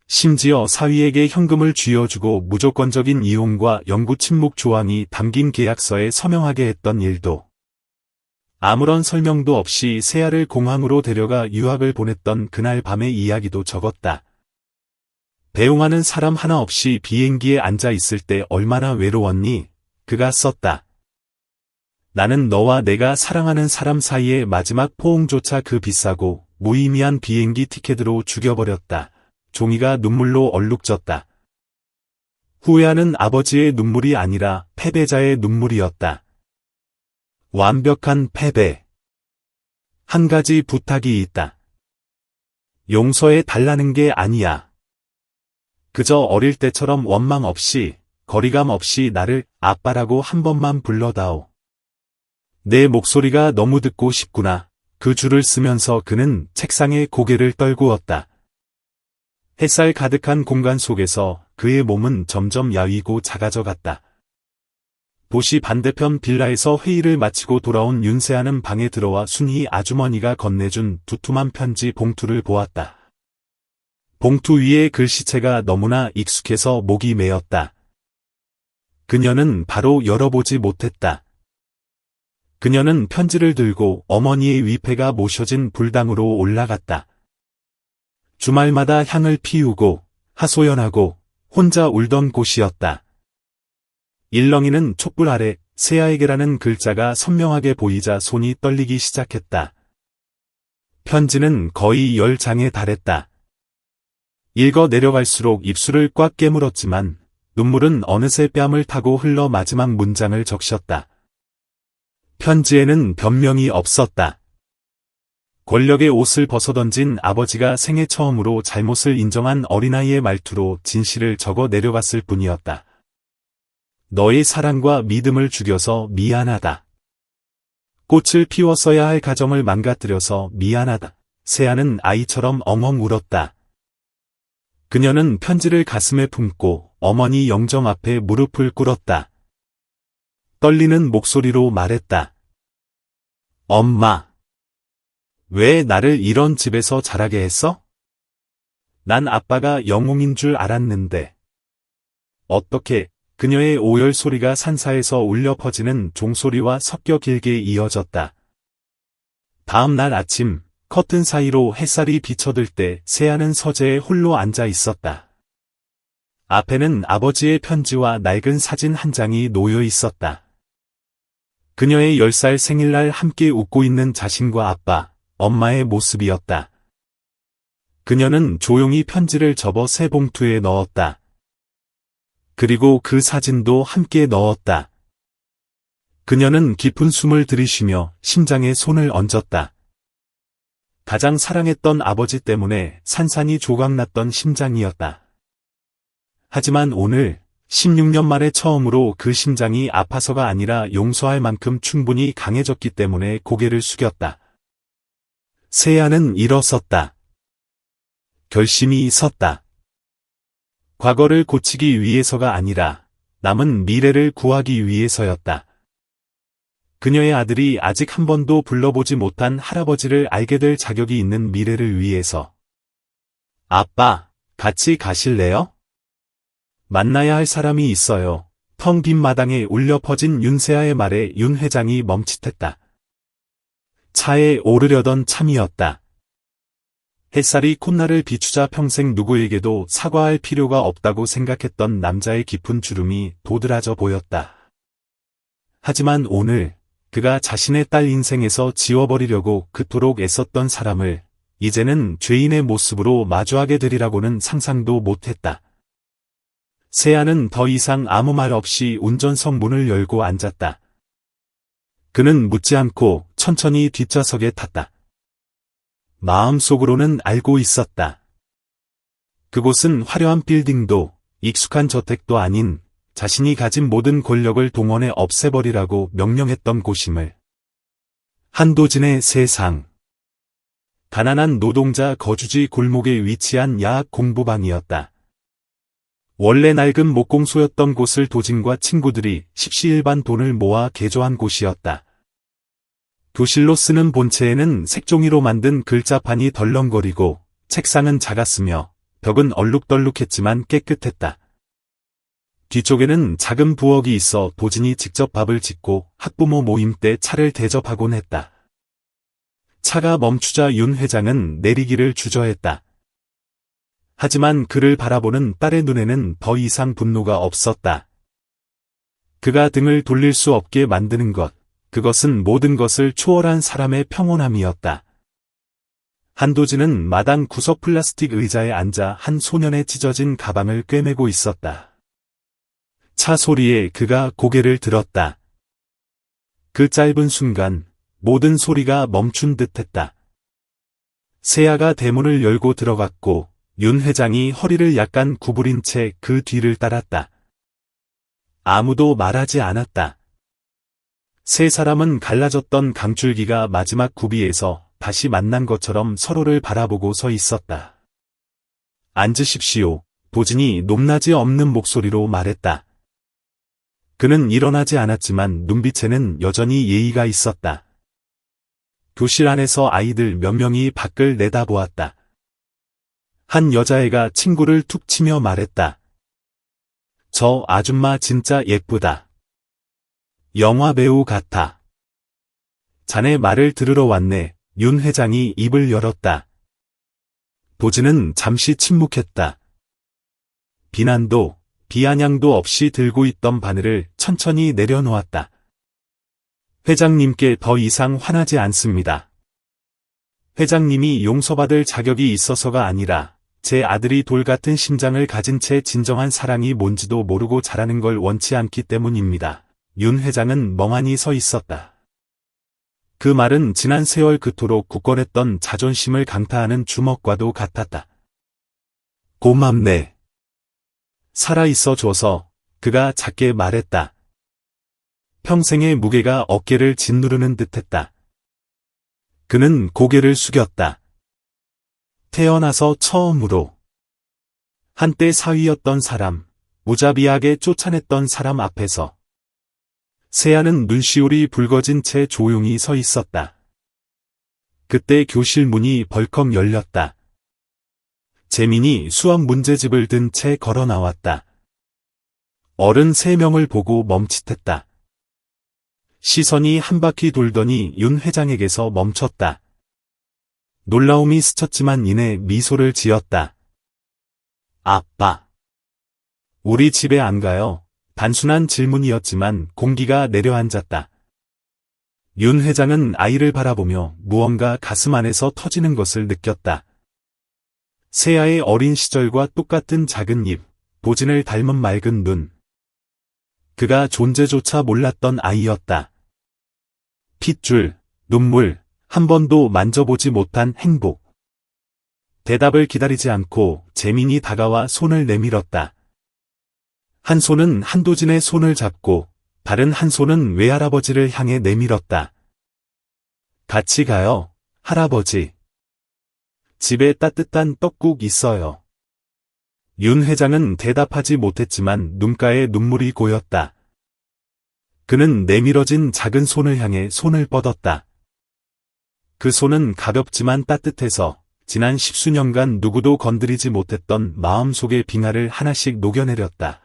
S1: 심지어 사위에게 현금을 쥐어주고 무조건적인 이용과 영구 침묵 조항이 담긴 계약서에 서명하게 했던 일도. 아무런 설명도 없이 세아를 공항으로 데려가 유학을 보냈던 그날 밤의 이야기도 적었다. 배웅하는 사람 하나 없이 비행기에 앉아 있을 때 얼마나 외로웠니? 그가 썼다. 나는 너와 내가 사랑하는 사람 사이의 마지막 포옹조차 그 비싸고 무의미한 비행기 티켓으로 죽여버렸다. 종이가 눈물로 얼룩졌다. 후회하는 아버지의 눈물이 아니라 패배자의 눈물이었다. 완벽한 패배. 한 가지 부탁이 있다. 용서해 달라는 게 아니야. 그저 어릴 때처럼 원망 없이, 거리감 없이 나를 아빠라고 한 번만 불러다오. 내 목소리가 너무 듣고 싶구나. 그 줄을 쓰면서 그는 책상에 고개를 떨구었다. 햇살 가득한 공간 속에서 그의 몸은 점점 야위고 작아져 갔다. 도시 반대편 빌라에서 회의를 마치고 돌아온 윤세아는 방에 들어와 순희 아주머니가 건네준 두툼한 편지 봉투를 보았다. 봉투 위에 글씨체가 너무나 익숙해서 목이 메었다. 그녀는 바로 열어보지 못했다. 그녀는 편지를 들고 어머니의 위패가 모셔진 불당으로 올라갔다. 주말마다 향을 피우고 하소연하고 혼자 울던 곳이었다. 일렁이는 촛불 아래 세아에게라는 글자가 선명하게 보이자 손이 떨리기 시작했다. 편지는 거의 10장에 달했다. 읽어 내려갈수록 입술을 꽉 깨물었지만 눈물은 어느새 뺨을 타고 흘러 마지막 문장을 적셨다. 편지에는 변명이 없었다. 권력의 옷을 벗어던진 아버지가 생애 처음으로 잘못을 인정한 어린아이의 말투로 진실을 적어 내려갔을 뿐이었다. 너의 사랑과 믿음을 죽여서 미안하다. 꽃을 피웠어야 할 가정을 망가뜨려서 미안하다. 세아는 아이처럼 엉엉 울었다. 그녀는 편지를 가슴에 품고 어머니 영정 앞에 무릎을 꿇었다. 떨리는 목소리로 말했다. 엄마. 왜 나를 이런 집에서 자라게 했어? 난 아빠가 영웅인 줄 알았는데. 어떻게? 그녀의 오열 소리가 산사에서 울려 퍼지는 종소리와 섞여 길게 이어졌다. 다음 날 아침, 커튼 사이로 햇살이 비쳐들 때 세아는 서재에 홀로 앉아 있었다. 앞에는 아버지의 편지와 낡은 사진 한 장이 놓여 있었다. 그녀의 10살 생일날 함께 웃고 있는 자신과 아빠, 엄마의 모습이었다. 그녀는 조용히 편지를 접어 새 봉투에 넣었다. 그리고 그 사진도 함께 넣었다. 그녀는 깊은 숨을 들이쉬며 심장에 손을 얹었다. 가장 사랑했던 아버지 때문에 산산이 조각났던 심장이었다. 하지만 오늘 16년 만에 처음으로 그 심장이 아파서가 아니라 용서할 만큼 충분히 강해졌기 때문에 고개를 숙였다. 세아는 일어섰다. 결심이 섰다. 과거를 고치기 위해서가 아니라 남은 미래를 구하기 위해서였다. 그녀의 아들이 아직 한 번도 불러보지 못한 할아버지를 알게 될 자격이 있는 미래를 위해서. 아빠, 같이 가실래요? 만나야 할 사람이 있어요. 텅 빈 마당에 울려 퍼진 윤세아의 말에 윤 회장이 멈칫했다. 차에 오르려던 참이었다. 햇살이 콧날을 비추자 평생 누구에게도 사과할 필요가 없다고 생각했던 남자의 깊은 주름이 도드라져 보였다. 하지만 오늘 그가 자신의 딸 인생에서 지워버리려고 그토록 애썼던 사람을 이제는 죄인의 모습으로 마주하게 되리라고는 상상도 못했다. 세아는 더 이상 아무 말 없이 운전석 문을 열고 앉았다. 그는 묻지 않고 천천히 뒷좌석에 탔다. 마음속으로는 알고 있었다. 그곳은 화려한 빌딩도 익숙한 저택도 아닌 자신이 가진 모든 권력을 동원해 없애버리라고 명령했던 곳임을. 한도진의 세상. 가난한 노동자 거주지 골목에 위치한 야학 공부방이었다. 원래 낡은 목공소였던 곳을 도진과 친구들이 십시일반 돈을 모아 개조한 곳이었다. 교실로 쓰는 본체에는 색종이로 만든 글자판이 덜렁거리고 책상은 작았으며 벽은 얼룩덜룩했지만 깨끗했다. 뒤쪽에는 작은 부엌이 있어 도진이 직접 밥을 짓고 학부모 모임 때 차를 대접하곤 했다. 차가 멈추자 윤 회장은 내리기를 주저했다. 하지만 그를 바라보는 딸의 눈에는 더 이상 분노가 없었다. 그가 등을 돌릴 수 없게 만드는 것, 그것은 모든 것을 초월한 사람의 평온함이었다. 한도진은 마당 구석 플라스틱 의자에 앉아 한 소년의 찢어진 가방을 꿰매고 있었다. 차 소리에 그가 고개를 들었다. 그 짧은 순간 모든 소리가 멈춘 듯했다. 세아가 대문을 열고 들어갔고 윤 회장이 허리를 약간 구부린 채 그 뒤를 따랐다. 아무도 말하지 않았다. 세 사람은 갈라졌던 강줄기가 마지막 구비에서 다시 만난 것처럼 서로를 바라보고 서 있었다. 앉으십시오. 도진이 높낮이 없는 목소리로 말했다. 그는 일어나지 않았지만 눈빛에는 여전히 예의가 있었다. 교실 안에서 아이들 몇 명이 밖을 내다보았다. 한 여자애가 친구를 툭 치며 말했다. 저 아줌마 진짜 예쁘다. 영화 배우 같아. 자네 말을 들으러 왔네. 윤 회장이 입을 열었다. 도진은 잠시 침묵했다. 비난도 비아냥도 없이 들고 있던 바늘을 천천히 내려놓았다. 회장님께 더 이상 화나지 않습니다. 회장님이 용서받을 자격이 있어서가 아니라 제 아들이 돌같은 심장을 가진 채 진정한 사랑이 뭔지도 모르고 자라는 걸 원치 않기 때문입니다. 윤 회장은 멍하니 서 있었다. 그 말은 지난 세월 그토록 굳건했던 자존심을 강타하는 주먹과도 같았다. 고맙네. 살아있어 줘서. 그가 작게 말했다. 평생의 무게가 어깨를 짓누르는 듯했다. 그는 고개를 숙였다. 태어나서 처음으로 한때 사위였던 사람, 무자비하게 쫓아냈던 사람 앞에서 세아는 눈시울이 붉어진 채 조용히 서 있었다. 그때 교실 문이 벌컥 열렸다. 재민이 수학 문제집을 든 채 걸어 나왔다. 어른 3명을 보고 멈칫했다. 시선이 한 바퀴 돌더니 윤 회장에게서 멈췄다. 놀라움이 스쳤지만 이내 미소를 지었다. 아빠. 우리 집에 안 가요? 단순한 질문이었지만 공기가 내려앉았다. 윤 회장은 아이를 바라보며 무언가 가슴 안에서 터지는 것을 느꼈다. 세아의 어린 시절과 똑같은 작은 입, 도진을 닮은 맑은 눈. 그가 존재조차 몰랐던 아이였다. 핏줄, 눈물, 한 번도 만져보지 못한 행복. 대답을 기다리지 않고 재민이 다가와 손을 내밀었다. 한 손은 한도진의 손을 잡고 다른 한 손은 외할아버지를 향해 내밀었다. 같이 가요, 할아버지. 집에 따뜻한 떡국 있어요. 윤 회장은 대답하지 못했지만 눈가에 눈물이 고였다. 그는 내밀어진 작은 손을 향해 손을 뻗었다. 그 손은 가볍지만 따뜻해서 지난 10수년간 누구도 건드리지 못했던 마음속의 빙하를 하나씩 녹여내렸다.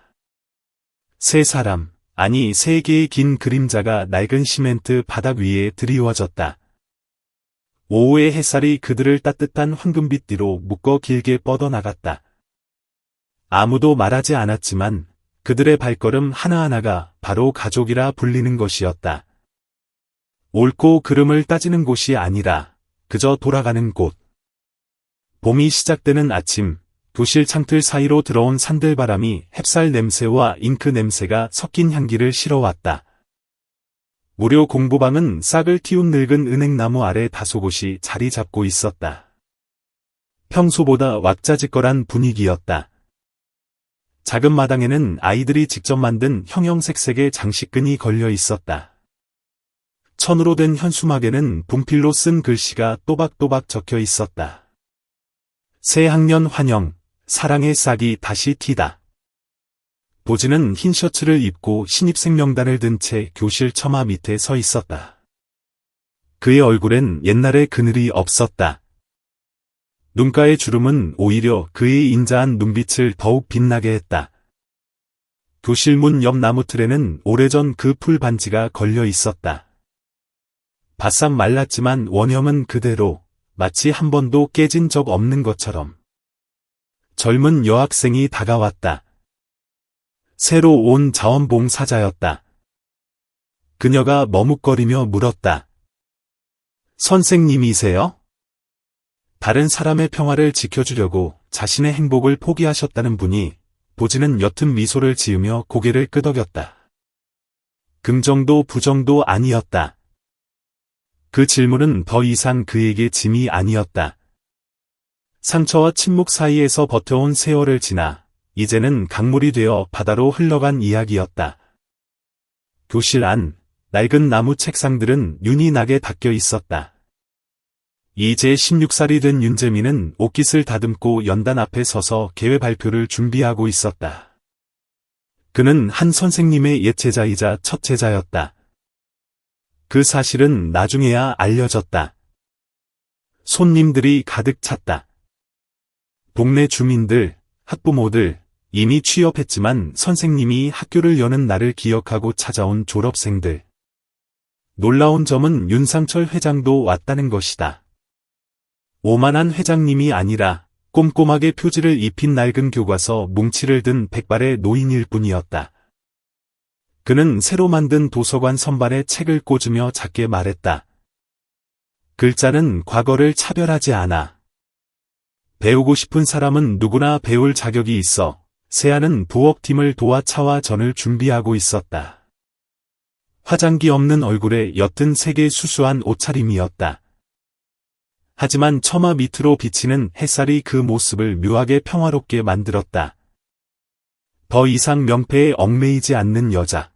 S1: 세 사람, 아니 3개의 긴 그림자가 낡은 시멘트 바닥 위에 드리워졌다. 오후의 햇살이 그들을 따뜻한 황금빛 뒤로 묶어 길게 뻗어나갔다. 아무도 말하지 않았지만 그들의 발걸음 하나하나가 바로 가족이라 불리는 것이었다. 옳고 그름을 따지는 곳이 아니라 그저 돌아가는 곳. 봄이 시작되는 아침, 교실 창틀 사이로 들어온 산들바람이 햅쌀 냄새와 잉크 냄새가 섞인 향기를 실어왔다. 무료 공부방은 싹을 틔운 늙은 은행나무 아래 다소곳이 자리 잡고 있었다. 평소보다 왁자지껄한 분위기였다. 작은 마당에는 아이들이 직접 만든 형형색색의 장식끈이 걸려 있었다. 천으로 된 현수막에는 분필로 쓴 글씨가 또박또박 적혀 있었다. 새 학년 환영, 사랑의 싹이 다시 튀다. 도지는 흰 셔츠를 입고 신입생 명단을 든 채 교실 처마 밑에 서 있었다. 그의 얼굴엔 옛날의 그늘이 없었다. 눈가의 주름은 오히려 그의 인자한 눈빛을 더욱 빛나게 했다. 교실 문 옆 나무틀에는 오래전 그 풀 반지가 걸려 있었다. 바싹 말랐지만 원형은 그대로, 마치 한 번도 깨진 적 없는 것처럼. 젊은 여학생이 다가왔다. 새로 온 자원봉사자였다. 그녀가 머뭇거리며 물었다. 선생님이세요? 다른 사람의 평화를 지켜주려고 자신의 행복을 포기하셨다는 분이 도지는 옅은 미소를 지으며 고개를 끄덕였다. 긍정도 부정도 아니었다. 그 질문은 더 이상 그에게 짐이 아니었다. 상처와 침묵 사이에서 버텨온 세월을 지나 이제는 강물이 되어 바다로 흘러간 이야기였다. 교실 안, 낡은 나무 책상들은 윤이 나게 닦여 있었다. 이제 16살이 된 윤재민은 옷깃을 다듬고 연단 앞에 서서 계회 발표를 준비하고 있었다. 그는 한 선생님의 옛 제자이자 첫 제자였다. 그 사실은 나중에야 알려졌다. 손님들이 가득 찼다. 동네 주민들, 학부모들, 이미 취업했지만 선생님이 학교를 여는 날을 기억하고 찾아온 졸업생들. 놀라운 점은 윤상철 회장도 왔다는 것이다. 오만한 회장님이 아니라 꼼꼼하게 표지를 입힌 낡은 교과서 뭉치를 든 백발의 노인일 뿐이었다. 그는 새로 만든 도서관 선반에 책을 꽂으며 작게 말했다. 글자는 과거를 차별하지 않아. 배우고 싶은 사람은 누구나 배울 자격이 있어. 세아는 부업팀을 도와 차와 전을 준비하고 있었다. 화장기 없는 얼굴에 옅은 색의 수수한 옷차림이었다. 하지만 처마 밑으로 비치는 햇살이 그 모습을 묘하게 평화롭게 만들었다. 더 이상 명패에 얽매이지 않는 여자.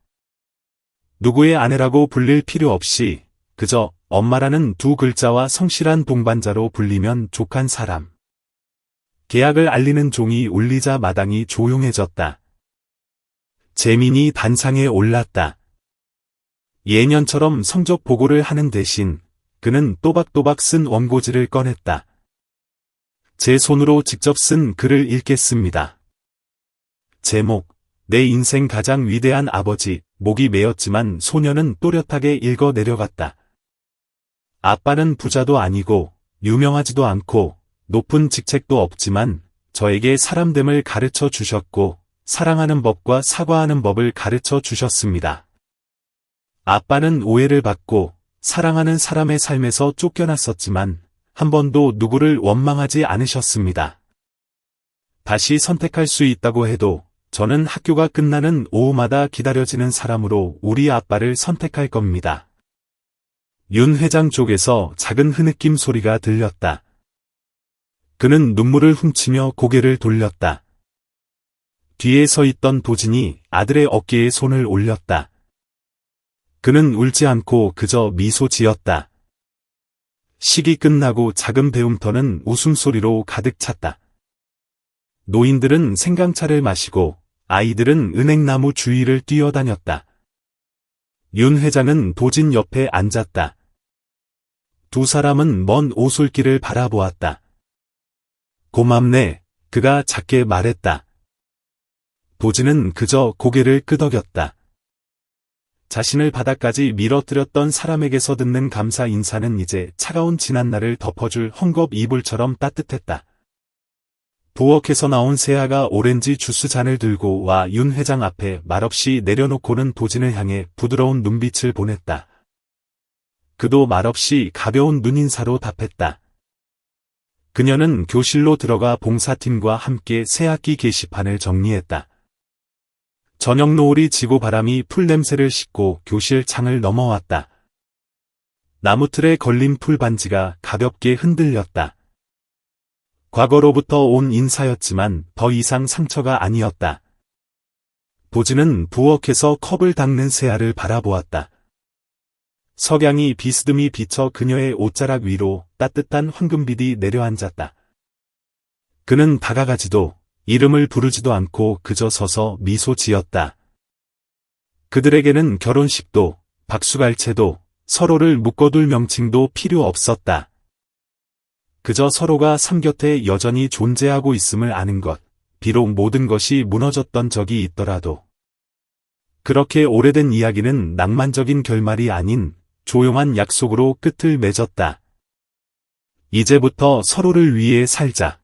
S1: 누구의 아내라고 불릴 필요 없이 그저 엄마라는 두 글자와 성실한 동반자로 불리면 족한 사람. 계약을 알리는 종이 울리자 마당이 조용해졌다. 재민이 단상에 올랐다. 예년처럼 성적 보고를 하는 대신 그는 또박또박 쓴 원고지를 꺼냈다. 제 손으로 직접 쓴 글을 읽겠습니다. 제목, 내 인생 가장 위대한 아버지. 목이 메었지만 소녀는 또렷하게 읽어 내려갔다. 아빠는 부자도 아니고 유명하지도 않고 높은 직책도 없지만 저에게 사람됨을 가르쳐 주셨고 사랑하는 법과 사과하는 법을 가르쳐 주셨습니다. 아빠는 오해를 받고 사랑하는 사람의 삶에서 쫓겨났었지만 한 번도 누구를 원망하지 않으셨습니다. 다시 선택할 수 있다고 해도 저는 학교가 끝나는 오후마다 기다려지는 사람으로 우리 아빠를 선택할 겁니다. 윤 회장 쪽에서 작은 흐느낌 소리가 들렸다. 그는 눈물을 훔치며 고개를 돌렸다. 뒤에 서 있던 도진이 아들의 어깨에 손을 올렸다. 그는 울지 않고 그저 미소 지었다. 식이 끝나고 작은 배움터는 웃음소리로 가득 찼다. 노인들은 생강차를 마시고 아이들은 은행나무 주위를 뛰어다녔다. 윤 회장은 도진 옆에 앉았다. 두 사람은 먼 오솔길을 바라보았다. 고맙네, 그가 작게 말했다. 도진은 그저 고개를 끄덕였다. 자신을 바닥까지 밀어뜨렸던 사람에게서 듣는 감사 인사는 이제 차가운 지난날을 덮어줄 헝겊 이불처럼 따뜻했다. 부엌에서 나온 세아가 오렌지 주스 잔을 들고 와 윤 회장 앞에 말없이 내려놓고는 도진을 향해 부드러운 눈빛을 보냈다. 그도 말없이 가벼운 눈인사로 답했다. 그녀는 교실로 들어가 봉사팀과 함께 새학기 게시판을 정리했다. 저녁 노을이 지고 바람이 풀냄새를 싣고 교실 창을 넘어왔다. 나무틀에 걸린 풀반지가 가볍게 흔들렸다. 과거로부터 온 인사였지만 더 이상 상처가 아니었다. 도진은 부엌에서 컵을 닦는 세아를 바라보았다. 석양이 비스듬히 비쳐 그녀의 옷자락 위로 따뜻한 황금빛이 내려앉았다. 그는 다가가지도 이름을 부르지도 않고 그저 서서 미소 지었다. 그들에게는 결혼식도 박수갈채도 서로를 묶어둘 명칭도 필요 없었다. 그저 서로가 삶 곁에 여전히 존재하고 있음을 아는 것, 비록 모든 것이 무너졌던 적이 있더라도. 그렇게 오래된 이야기는 낭만적인 결말이 아닌 조용한 약속으로 끝을 맺었다. 이제부터 서로를 위해 살자.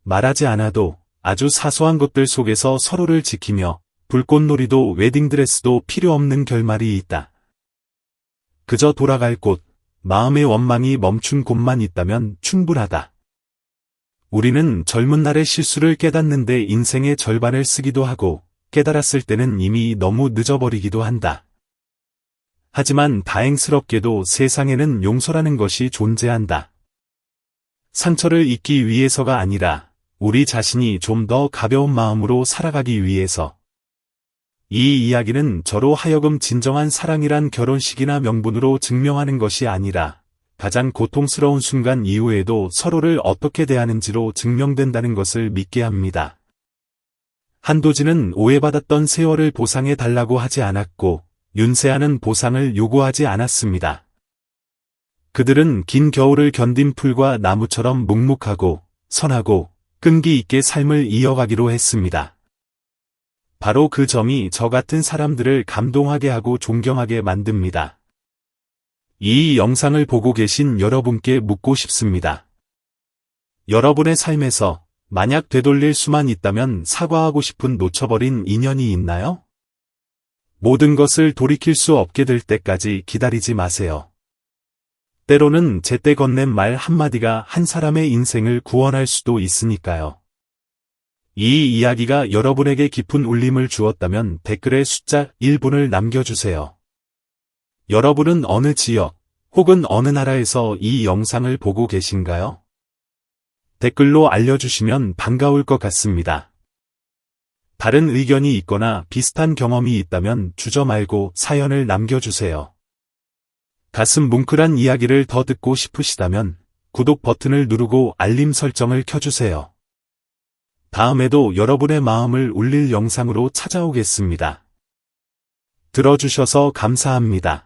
S1: 말하지 않아도 아주 사소한 것들 속에서 서로를 지키며 불꽃놀이도 웨딩드레스도 필요 없는 결말이 있다. 그저 돌아갈 곳, 마음의 원망이 멈춘 곳만 있다면 충분하다. 우리는 젊은 날의 실수를 깨닫는데 인생의 절반을 쓰기도 하고 깨달았을 때는 이미 너무 늦어버리기도 한다. 하지만 다행스럽게도 세상에는 용서라는 것이 존재한다. 상처를 잊기 위해서가 아니라 우리 자신이 좀 더 가벼운 마음으로 살아가기 위해서. 이 이야기는 저로 하여금 진정한 사랑이란 결혼식이나 명분으로 증명하는 것이 아니라 가장 고통스러운 순간 이후에도 서로를 어떻게 대하는지로 증명된다는 것을 믿게 합니다. 한도진은 오해받았던 세월을 보상해 달라고 하지 않았고 윤세아는 보상을 요구하지 않았습니다. 그들은 긴 겨울을 견딘 풀과 나무처럼 묵묵하고 선하고 끈기 있게 삶을 이어가기로 했습니다. 바로 그 점이 저 같은 사람들을 감동하게 하고 존경하게 만듭니다. 이 영상을 보고 계신 여러분께 묻고 싶습니다. 여러분의 삶에서 만약 되돌릴 수만 있다면 사과하고 싶은 놓쳐버린 인연이 있나요? 모든 것을 돌이킬 수 없게 될 때까지 기다리지 마세요. 때로는 제때 건넨 말 한마디가 한 사람의 인생을 구원할 수도 있으니까요. 이 이야기가 여러분에게 깊은 울림을 주었다면 댓글에 숫자 1분을 남겨주세요. 여러분은 어느 지역 혹은 어느 나라에서 이 영상을 보고 계신가요? 댓글로 알려주시면 반가울 것 같습니다. 다른 의견이 있거나 비슷한 경험이 있다면 주저 말고 사연을 남겨주세요. 가슴 뭉클한 이야기를 더 듣고 싶으시다면 구독 버튼을 누르고 알림 설정을 켜주세요. 다음에도 여러분의 마음을 울릴 영상으로 찾아오겠습니다. 들어주셔서 감사합니다.